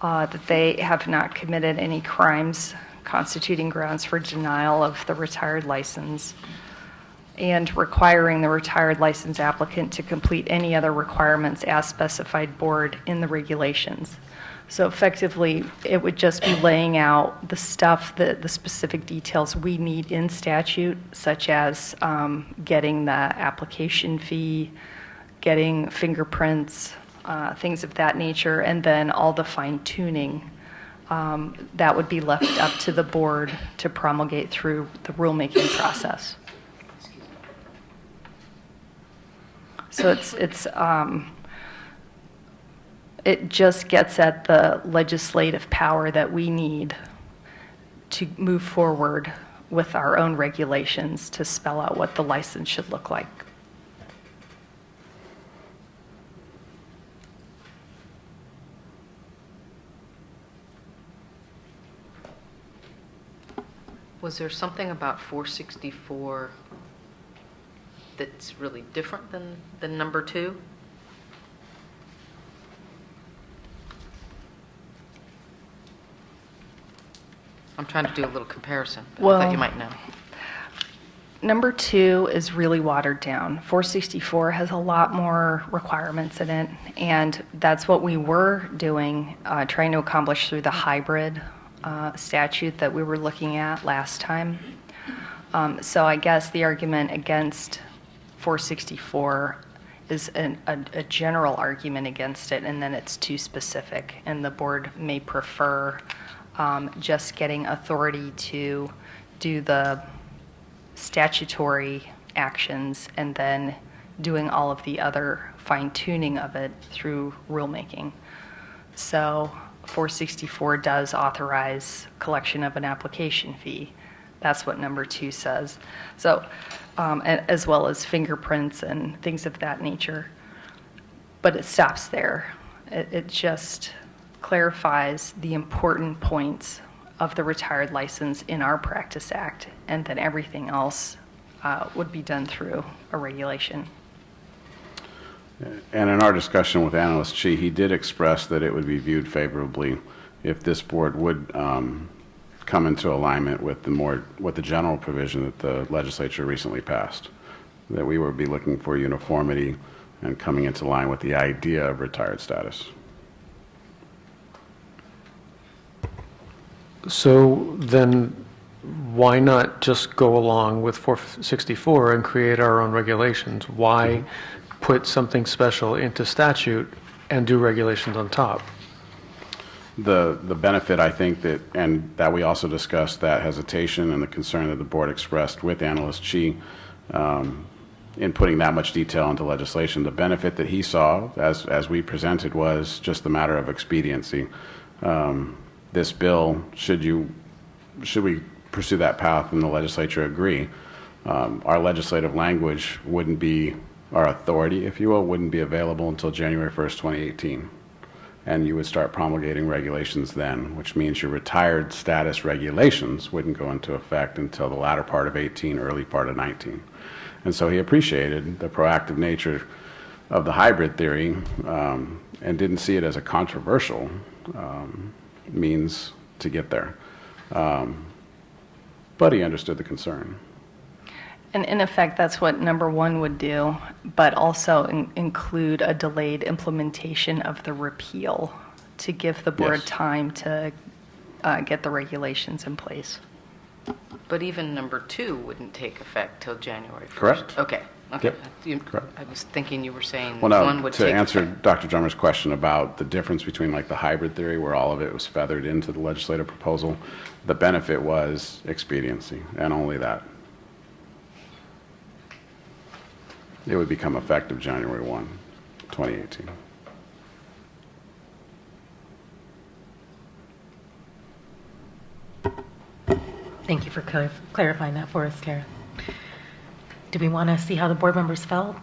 that they have not committed any crimes constituting grounds for denial of the retired license, and requiring the retired license applicant to complete any other requirements as specified board in the regulations. So effectively, it would just be laying out the stuff, the specific details we need in statute, such as getting the application fee, getting fingerprints, things of that nature, and then all the fine tuning that would be left up to the board to promulgate through the rulemaking process. So it just gets at the legislative power that we need to move forward with our own regulations to spell out what the license should look like. Was there something about 464 that's really different than number 2? I'm trying to do a little comparison, but I thought you Well- might know. Number 2 is really watered down. 464 has a lot more requirements in it, and that's what we were doing, trying to accomplish through the hybrid statute that we were looking at last time. So I guess the argument against 464 is a general argument against it, and then it's too specific, and the board may prefer just getting authority to do the statutory actions and then doing all of the other fine-tuning of it through rulemaking. So 464 does authorize collection of an application fee. That's what number 2 says. So, as well as fingerprints and things of that nature. But it stops there. It just clarifies the important points of the retired license in our Practice Act, and then everything else would be done through a regulation. And in our discussion with Analyst Chi, he did express that it would be viewed favorably if this board would come into alignment with the general provision that the legislature recently passed, that we would be looking for uniformity and coming into line with the idea of retired status. So then, why not just go along with 464 and create our own regulations? Why put something special into statute and do regulations on top? The benefit, I think, that we also discussed that hesitation and the concern that the board expressed with Analyst Chi in putting that much detail into legislation. The benefit that he saw, as we presented, was just the matter of expediency. This bill, should we pursue that path and the legislature agree, our legislative language wouldn't be, our authority, if you will, wouldn't be available until January 1st, 2018. And you would start promulgating regulations then, which means your retired status regulations wouldn't go into effect until the latter part of 18, early part of 19. And so he appreciated the proactive nature of the hybrid theory and didn't see it as a controversial means to get there. But he understood the concern. And in effect, that's what number 1 would do, but also include a delayed implementation of the repeal to give the board Yes. time to get the regulations in place. But even number 2 wouldn't take effect till January 1st. Correct. Okay. Yep. Correct. I was thinking you were saying Well, one no, would to take answer effect. Dr. Drummer's question about the difference between like the hybrid theory, where all of it was feathered into the legislative proposal, the benefit was expediency, and only that. It would become effective January 1, 2018. Thank you for clarifying that for us, Tara. Do we want to see how the board members felt?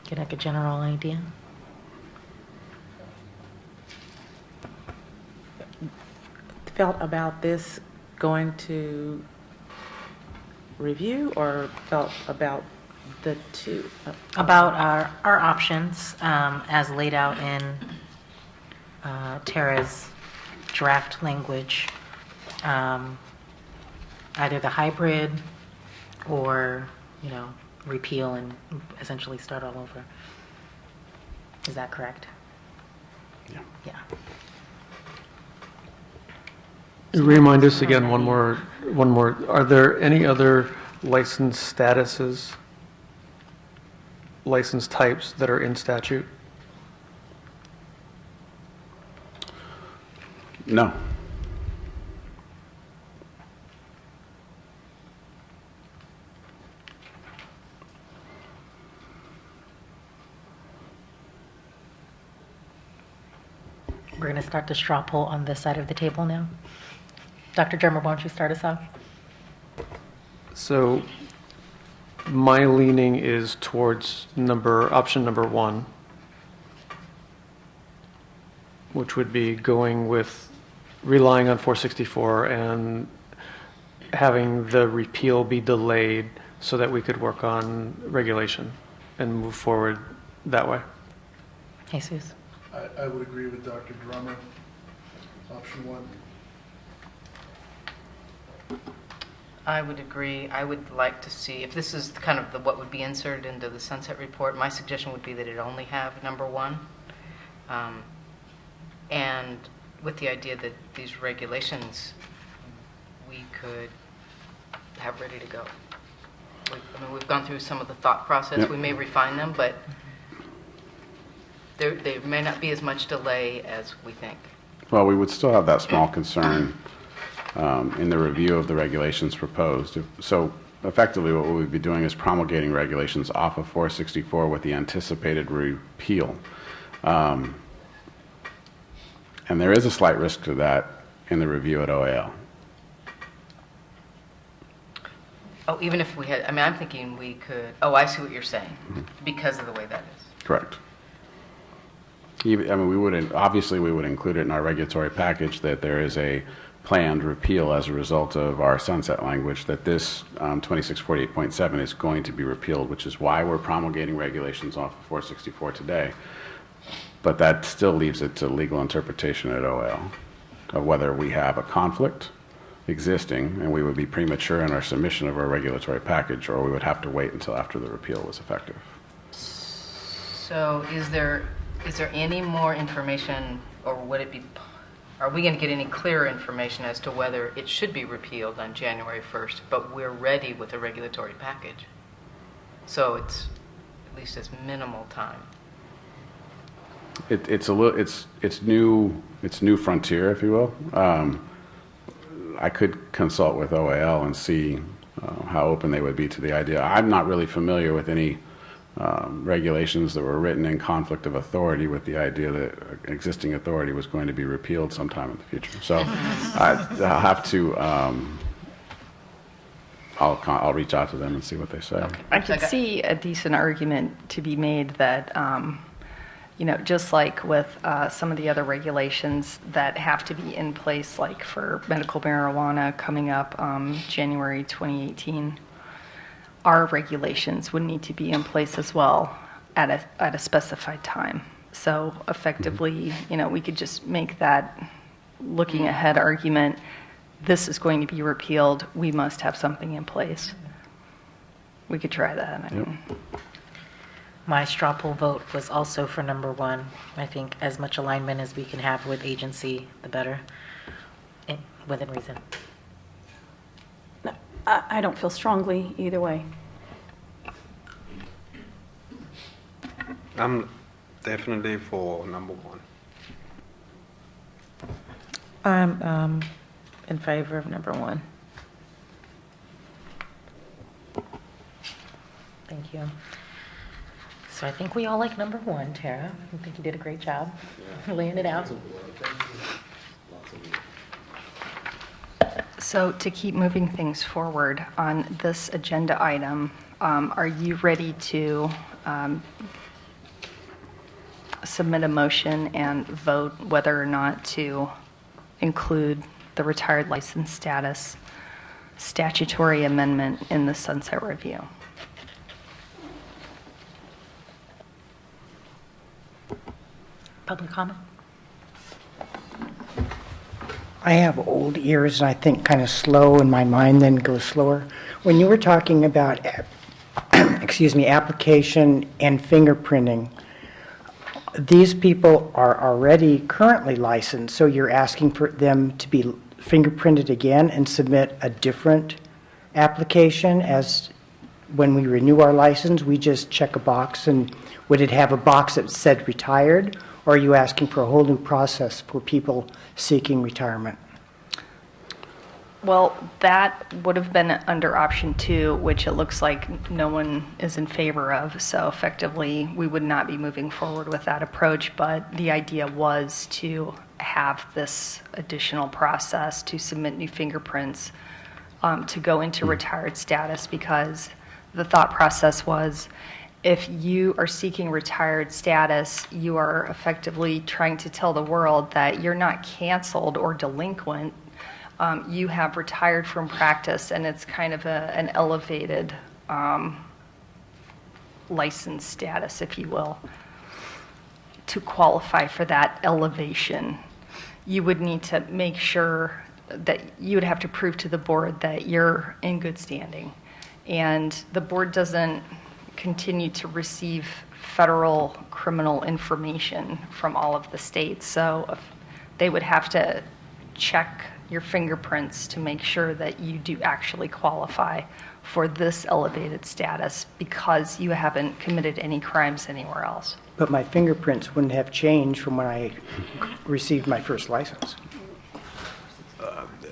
Get like a general idea? felt about this going to review or felt about the two? About our options as laid out in Tara's draft language, either the hybrid or, repeal and essentially start all over. Is that correct? Yeah. Yeah. Remind us again, one more. Are there any other license statuses, license types that are in statute? No. We're going to start the straw poll on this side of the table now. Dr. Germer, why don't you start us off? So my leaning is towards option number 1, which would be going with relying on 464 and having the repeal be delayed so that we could work on regulation and move forward that way. Jesus. I would agree with Dr. Drummer, option 1. I would agree. I would like to see, if this is kind of what would be inserted into the sunset report, my suggestion would be that it only have number 1. And with the idea that these regulations, we could have ready to go. We've gone through some of the thought process. Yep. We may refine them, but there may not be as much delay as we think. Well, we would still have that small concern in the review of the regulations proposed. So effectively, what we would be doing is promulgating regulations off of 464 with the anticipated repeal. And there is a slight risk to that in the review at OAL. Oh, even if we had, I'm thinking we could, I see what you're saying, because of the way that is. Correct. We would, obviously, we would include it in our regulatory package that there is a planned repeal as a result of our sunset language, that this 2648.7 is going to be repealed, which is why we're promulgating regulations off of 464 today. But that still leaves it to legal interpretation at OL of whether we have a conflict existing and we would be premature in our submission of our regulatory package, or we would have to wait until after the repeal was effective. So is there any more information, or would it be, are we going to get any clearer information as to whether it should be repealed on January 1st, but we're ready with a regulatory package? So it's, at least it's minimal time. It's new frontier, if you will. I could consult with OAL and see how open they would be to the idea. I'm not really familiar with any regulations that were written in conflict of authority with the idea that existing authority was going to be repealed sometime in the future. So I'll have to, I'll reach out to them and see what they say. I could see a decent argument to be made that, just like with some of the other regulations that have to be in place, like for medical marijuana coming up January 2018, our regulations would need to be in place as well at a specified time. So effectively, we could just make that looking ahead argument, this is going to be repealed, we must have something in place. We could try that. My straw poll vote was also for number 1. I think as much alignment as we can have with agency, the better, within reason. No, I don't feel strongly either way. I'm definitely for number 1. I'm in favor of number 1. Thank you. So I think we all like number 1, Tara. I think you did a great job laying it out. So to keep moving things forward on this agenda item, are you ready to submit a motion and vote whether or not to include the retired license status statutory amendment in the sunset review. Public comment? I have old ears and I think kind of slow and my mind then goes slower. When you were talking about, excuse me, application and fingerprinting, these people are already currently licensed, so you're asking for them to be fingerprinted again and submit a different application as when we renew our license, we just check a box, and would it have a box that said retired? Or are you asking for a whole new process for people seeking retirement? Well, that would have been under option 2, which it looks like no one is in favor of. So effectively, we would not be moving forward with that approach. But the idea was to have this additional process to submit new fingerprints to go into retired status, because the thought process was, if you are seeking retired status, you are effectively trying to tell the world that you're not canceled or delinquent. You have retired from practice, and it's kind of an elevated license status, if you will. To qualify for that elevation, you would need to make sure that you would have to prove to the board that you're in good standing. And the board doesn't continue to receive federal criminal information from all of the states. So they would have to check your fingerprints to make sure that you do actually qualify for this elevated status because you haven't committed any crimes anywhere else. But my fingerprints wouldn't have changed from when I received my first license.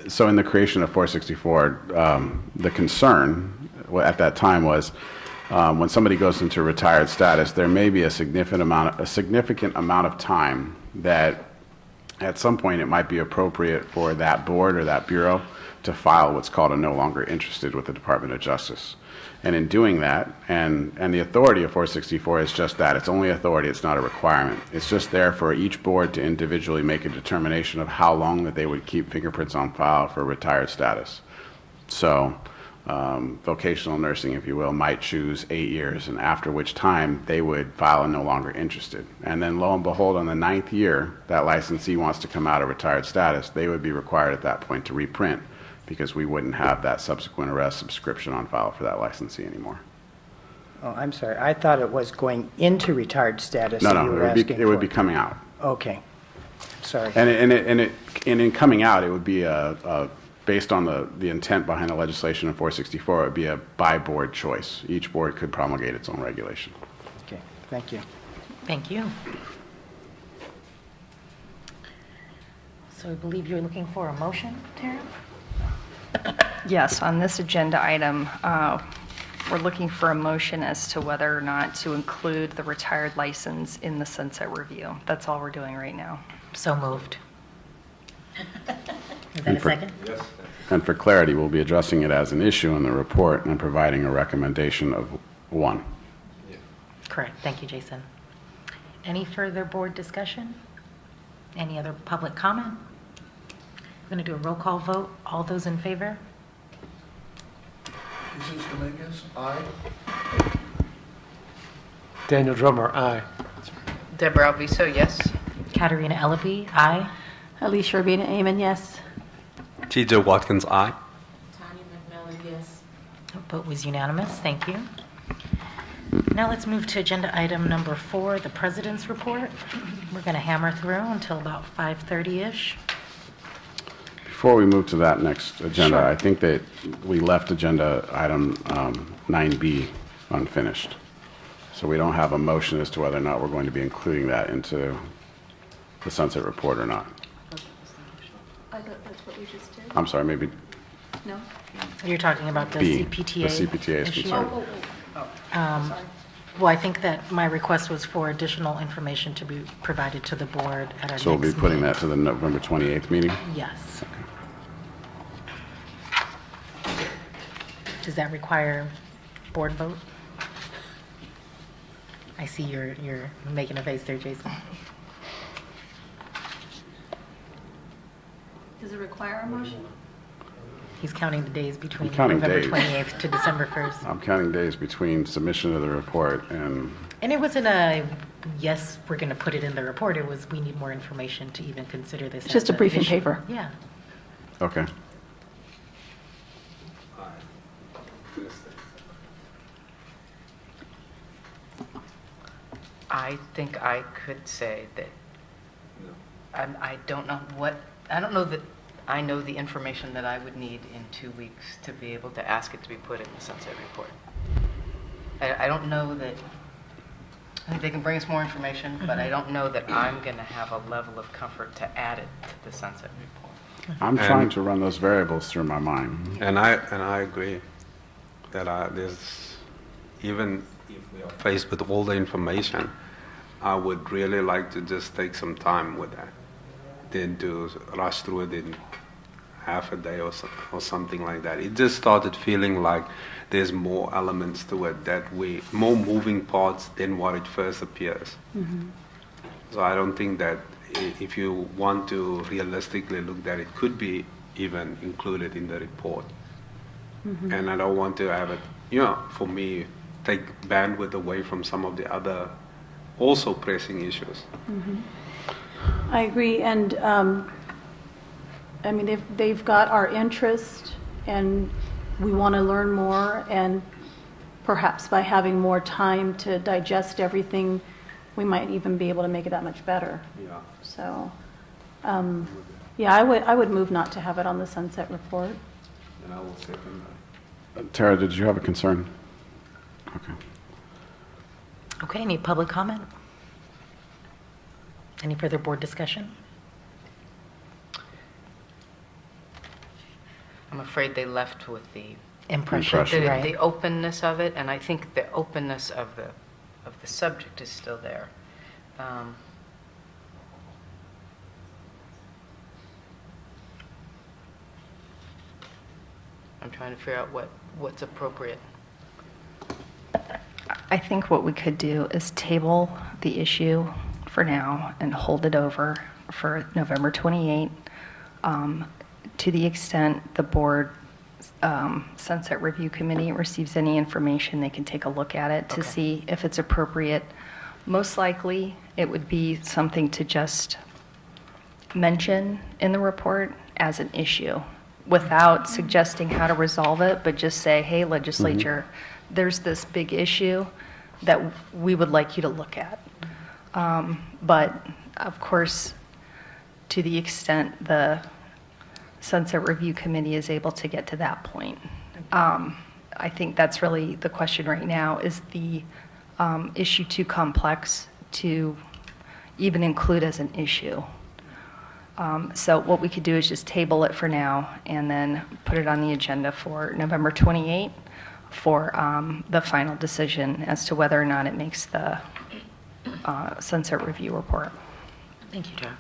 So in the creation of 464, the concern at that time was when somebody goes into retired status, there may be a significant amount of time that at some point it might be appropriate for that board or that bureau to file what's called a no longer interested with the Department of Justice. And in doing that, and the authority of 464 is just that. It's only authority, it's not a requirement. It's just there for each board to individually make a determination of how long that they would keep fingerprints on file for retired status. So vocational nursing, if you will, might choose 8 years, and after which time they would file a no longer interested. And then lo and behold, on the 9th year, that licensee wants to come out of retired status, they would be required at that point to reprint, because we wouldn't have that subsequent arrest subscription on file for that licensee anymore. Oh, I'm sorry. I thought it was going into retired status No, that you no, were it asking for. would be coming out. Okay. Sorry. And in coming out, it would be based on the intent behind the legislation in 464, it would be a by-board choice. Each board could promulgate its own regulation. Okay, thank you. Thank you. So I believe you're looking for a motion, Tara? Yes, on this agenda item, we're looking for a motion as to whether or not to include the retired license in the sunset review. That's all we're doing right now. So moved. Is that a second? Yes. And for clarity, we'll be addressing it as an issue in the report and providing a recommendation of 1. Correct. Thank you, Jason. Any further board discussion? Any other public comment? We're going to do a roll call vote. All those in favor? Jesus Dominguez, aye. Daniel Drummer, aye. Deborah Alviso, yes. Katerina Ellaby, aye. Alicia Urbina, amen, yes. TJ Watkins, aye. Vote was unanimous. Thank you. Now let's move to agenda item number 4, the President's Report. We're going to hammer through until about 5:30-ish. Before we move to that next agenda, Sure. I think that we left agenda item 9B unfinished. So we don't have a motion as to whether or not we're going to be including that into the sunset report or not. I thought that's what we just did. I'm sorry, maybe No? You're talking about the B. CPTA? The CPTA is issue? concerned. Well, I think that my request was for additional information to be provided to the board at our next So we'll be putting meeting. that to the November 28th meeting? Yes. Does that require board vote? I see you're making a face there, Jason. Does it require a motion? He's counting the days between I'm counting November days. 28th to December 1st. I'm counting days between submission of the report and, And it wasn't a, yes, we're going to put it in the report. It was, we need more information to even consider this. It's just as a an briefing issue. paper. Yeah. okay. I think I could say that I don't know what, I don't know that I know the information that I would need in 2 weeks to be able to ask it to be put in the sunset report. I don't know that, I think they can bring us more information, but I don't know that I'm going to have a level of comfort to add it to the sunset report. I'm trying to run those variables through my mind. And I agree that there's, even if we are faced with all the information, I would really like to just take some time with that, than to rush through it in half a day or something like that. It just started feeling like there's more elements to it, more moving parts than what it first appears. So I don't think that if you want to realistically look at it, could be even included in the report. And I don't want to have it, for me, take bandwidth away from some of the other also pressing issues. I agree, and, I mean, they've got our interest, and we want to learn more, and perhaps by having more time to digest everything, we might even be able to make it that much better. Yeah. So, yeah, I would move not to have it on the sunset report. And I will second that. Tara, did you have a concern? Okay. Okay, any public comment? Any further board discussion? I'm afraid they left with the Impression, Impression. the, right? the openness of it, and I think the openness of the subject is still there. I'm trying to figure out what's appropriate. I think what we could do is table the issue for now and hold it over for November 28. To the extent the board Sunset Review Committee receives any information, they can take a look at it to Okay. see if it's appropriate. Most likely, it would be something to just mention in the report as an issue without suggesting how to resolve it, but just say, hey, legislature, there's this big issue that we would like you to look at. But of course, to the extent the Sunset Review Committee is able to get to that point. I think that's really the question right now. Is the issue too complex to even include as an issue? So what we could do is just table it for now and then put it on the agenda for November 28 for the final decision as to whether or not it makes the Sunset Review report. Thank you, Tara.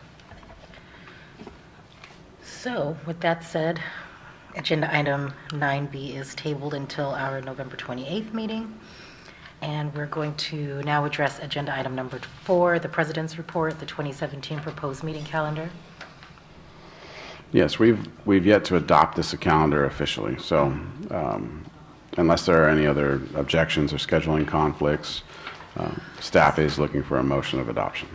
So with that said, agenda item 9B is tabled until our November 28th meeting. And we're going to now address agenda item number 4, the President's Report, the 2017 proposed meeting calendar. Yes, we've yet to adopt this calendar officially, so unless there are any other objections or scheduling conflicts, staff is looking for a motion of adoption.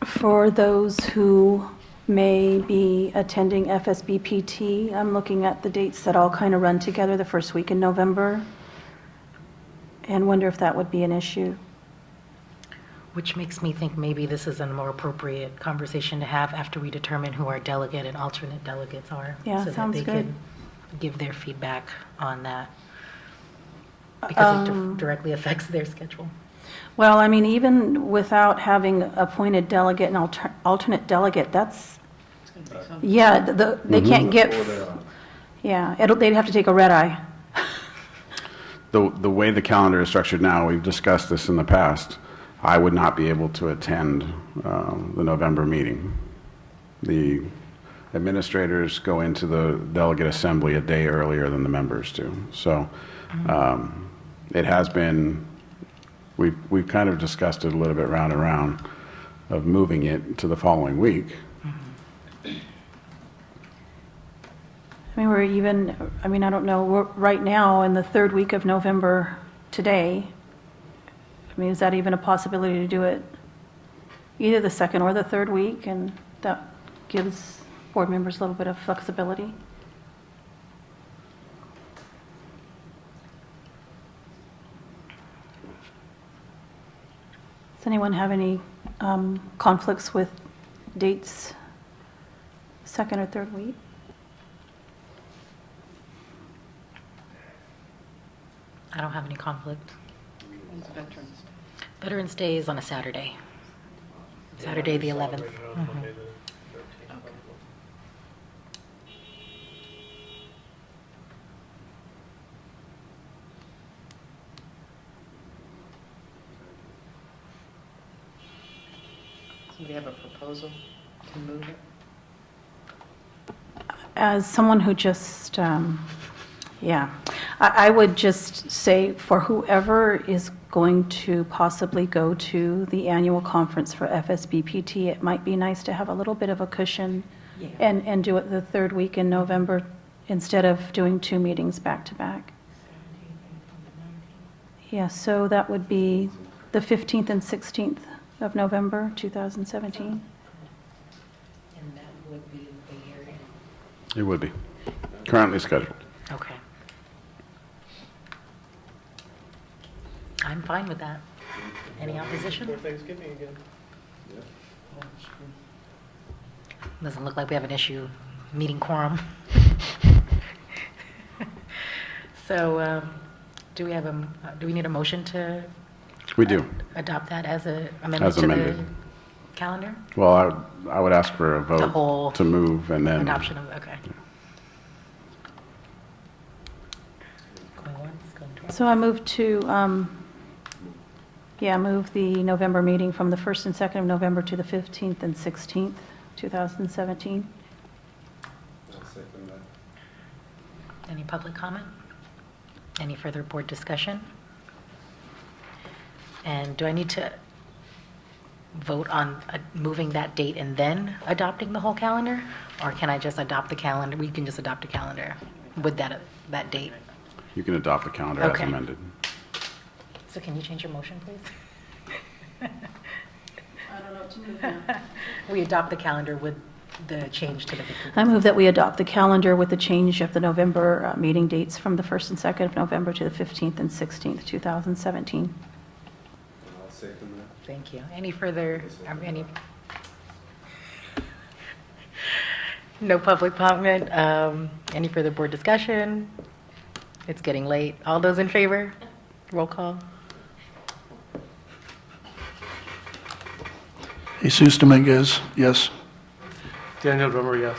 For those who may be attending FSBPT, I'm looking at the dates that all kind of run together the first week in November, and wonder if that would be an issue. Which makes me think maybe this is a more appropriate conversation to have after we determine who our delegate and alternate delegates are. Yeah, So sounds that they good. can give their feedback on that. Because it directly affects their schedule. Well, I mean, even without having appointed delegate and alternate delegate, that's, yeah, they can't get, yeah, they'd have to take a red eye. The way the calendar is structured now, we've discussed this in the past, I would not be able to attend the November meeting. The administrators go into the delegate assembly a day earlier than the members do. So It has been, we've kind of discussed it a little bit round and round of moving it to the following week. I mean, we're even, I mean, I don't know, we're right now in the third week of November today. I mean, is that even a possibility to do it either the second or the third week? And that gives board members a little bit of flexibility. Does anyone have any conflicts with dates, second or third week? I don't have any conflict. Veterans Day is on a Saturday. Saturday, the 11th. Somebody have a proposal to move it? As someone who just, I would just say for whoever is going to possibly go to the annual conference for FSBPT, it might be nice to have a little bit of a cushion and do it the third week in November instead of doing 2 meetings back to back. Yeah, so that would be the 15th and 16th of November, 2017. And that would be the hearing. It would be. Currently scheduled. Okay. I'm fine with that. Any opposition? Thanksgiving again. Doesn't look like we have an issue meeting quorum. So, do we need a motion to We do. adopt that as a amendment As to the amended. calendar? Well, I would ask for a whole vote to move and then. Adoption of, okay. Going once, going twice. So I move to, move the November meeting from the 1st and 2nd of November to the 15th and 16th, 2017. Any public comment? Any further board discussion? And do I need to vote on moving that date and then adopting the whole calendar? Or can I just adopt the calendar? We can just adopt a calendar with that date. You can adopt the calendar as Okay. amended. So can you change your motion, please? I don't know what to move now. We adopt the calendar with the change to the 15th. I move that we adopt the calendar with the change of the November meeting dates from the 1st and 2nd of November to the 15th and 16th, 2017. Thank you. Any further, no public comment? Any further board discussion? It's getting late. All those in favor? Roll call. Jesus Dominguez, yes. Daniel Drummer, yes.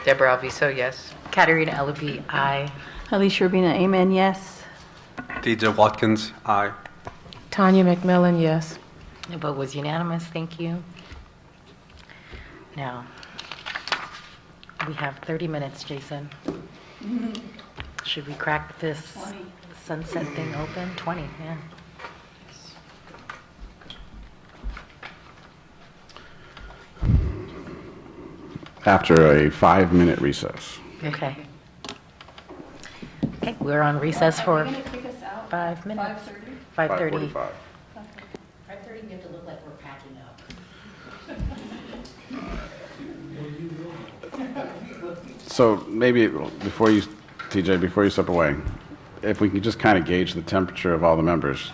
Deborah Alviso, yes. Katerina Ellaby, aye. Alicia Urbina, amen, yes. TJ Watkins, aye. Tanya McMillan, yes. The vote was unanimous. Thank you. Now, we have 30 minutes, Jason. Should we crack this sunset thing open? 20, yeah. After a 5-minute recess. Okay. Okay, we're on recess for 5 minutes. 5:30. 5:45. 5:30, we have to look like we're packing up. So maybe before you, TJ, before you step away, if we could just kind of gauge the temperature of all the members.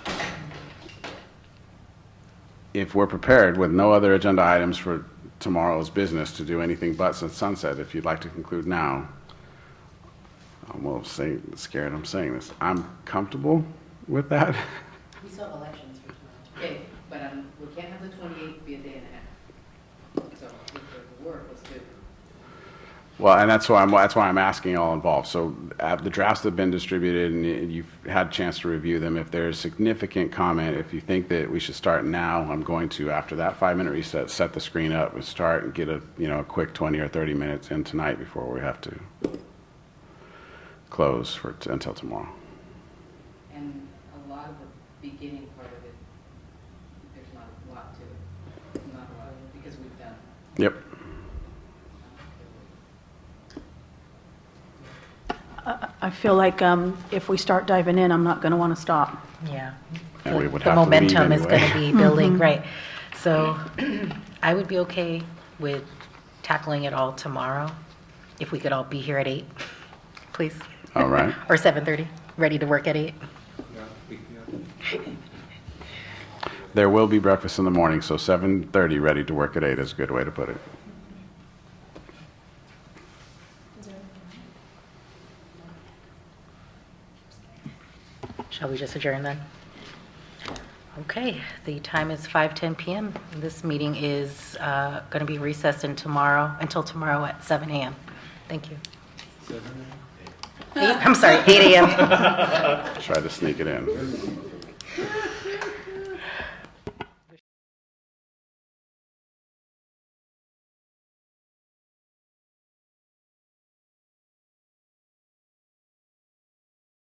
If we're prepared with no other agenda items for tomorrow's business to do anything but sunset, if you'd like to conclude now, I'm scared I'm saying this. I'm comfortable with that. We still have elections for tomorrow. Okay, but we can't have the 28th be a day and a half. So if the work, let's do it. Well, and that's why I'm asking all involved. So the drafts have been distributed, and you've had a chance to review them. If there's significant comment, if you think that we should start now, I'm going to, after that 5-minute reset, set the screen up and start and get a quick 20 or 30 minutes in tonight before we have to close until tomorrow. Yep. I feel like if we start diving in, I'm not going to want to stop. Yeah. And we would The have to leave momentum is anyway. going to be building, right. So I would be okay with tackling it all tomorrow, if we could all be here at 8, please. All right. Or 7:30, ready to work at 8. There will be breakfast in the morning, so 7:30, ready to work at 8 is a good way to put it. Shall we just adjourn then? Okay, the time is 5:10 PM. This meeting is going to be recessed until tomorrow at 7 AM. Thank you. 7 I'm sorry, 8 AM. Try to sneak it in.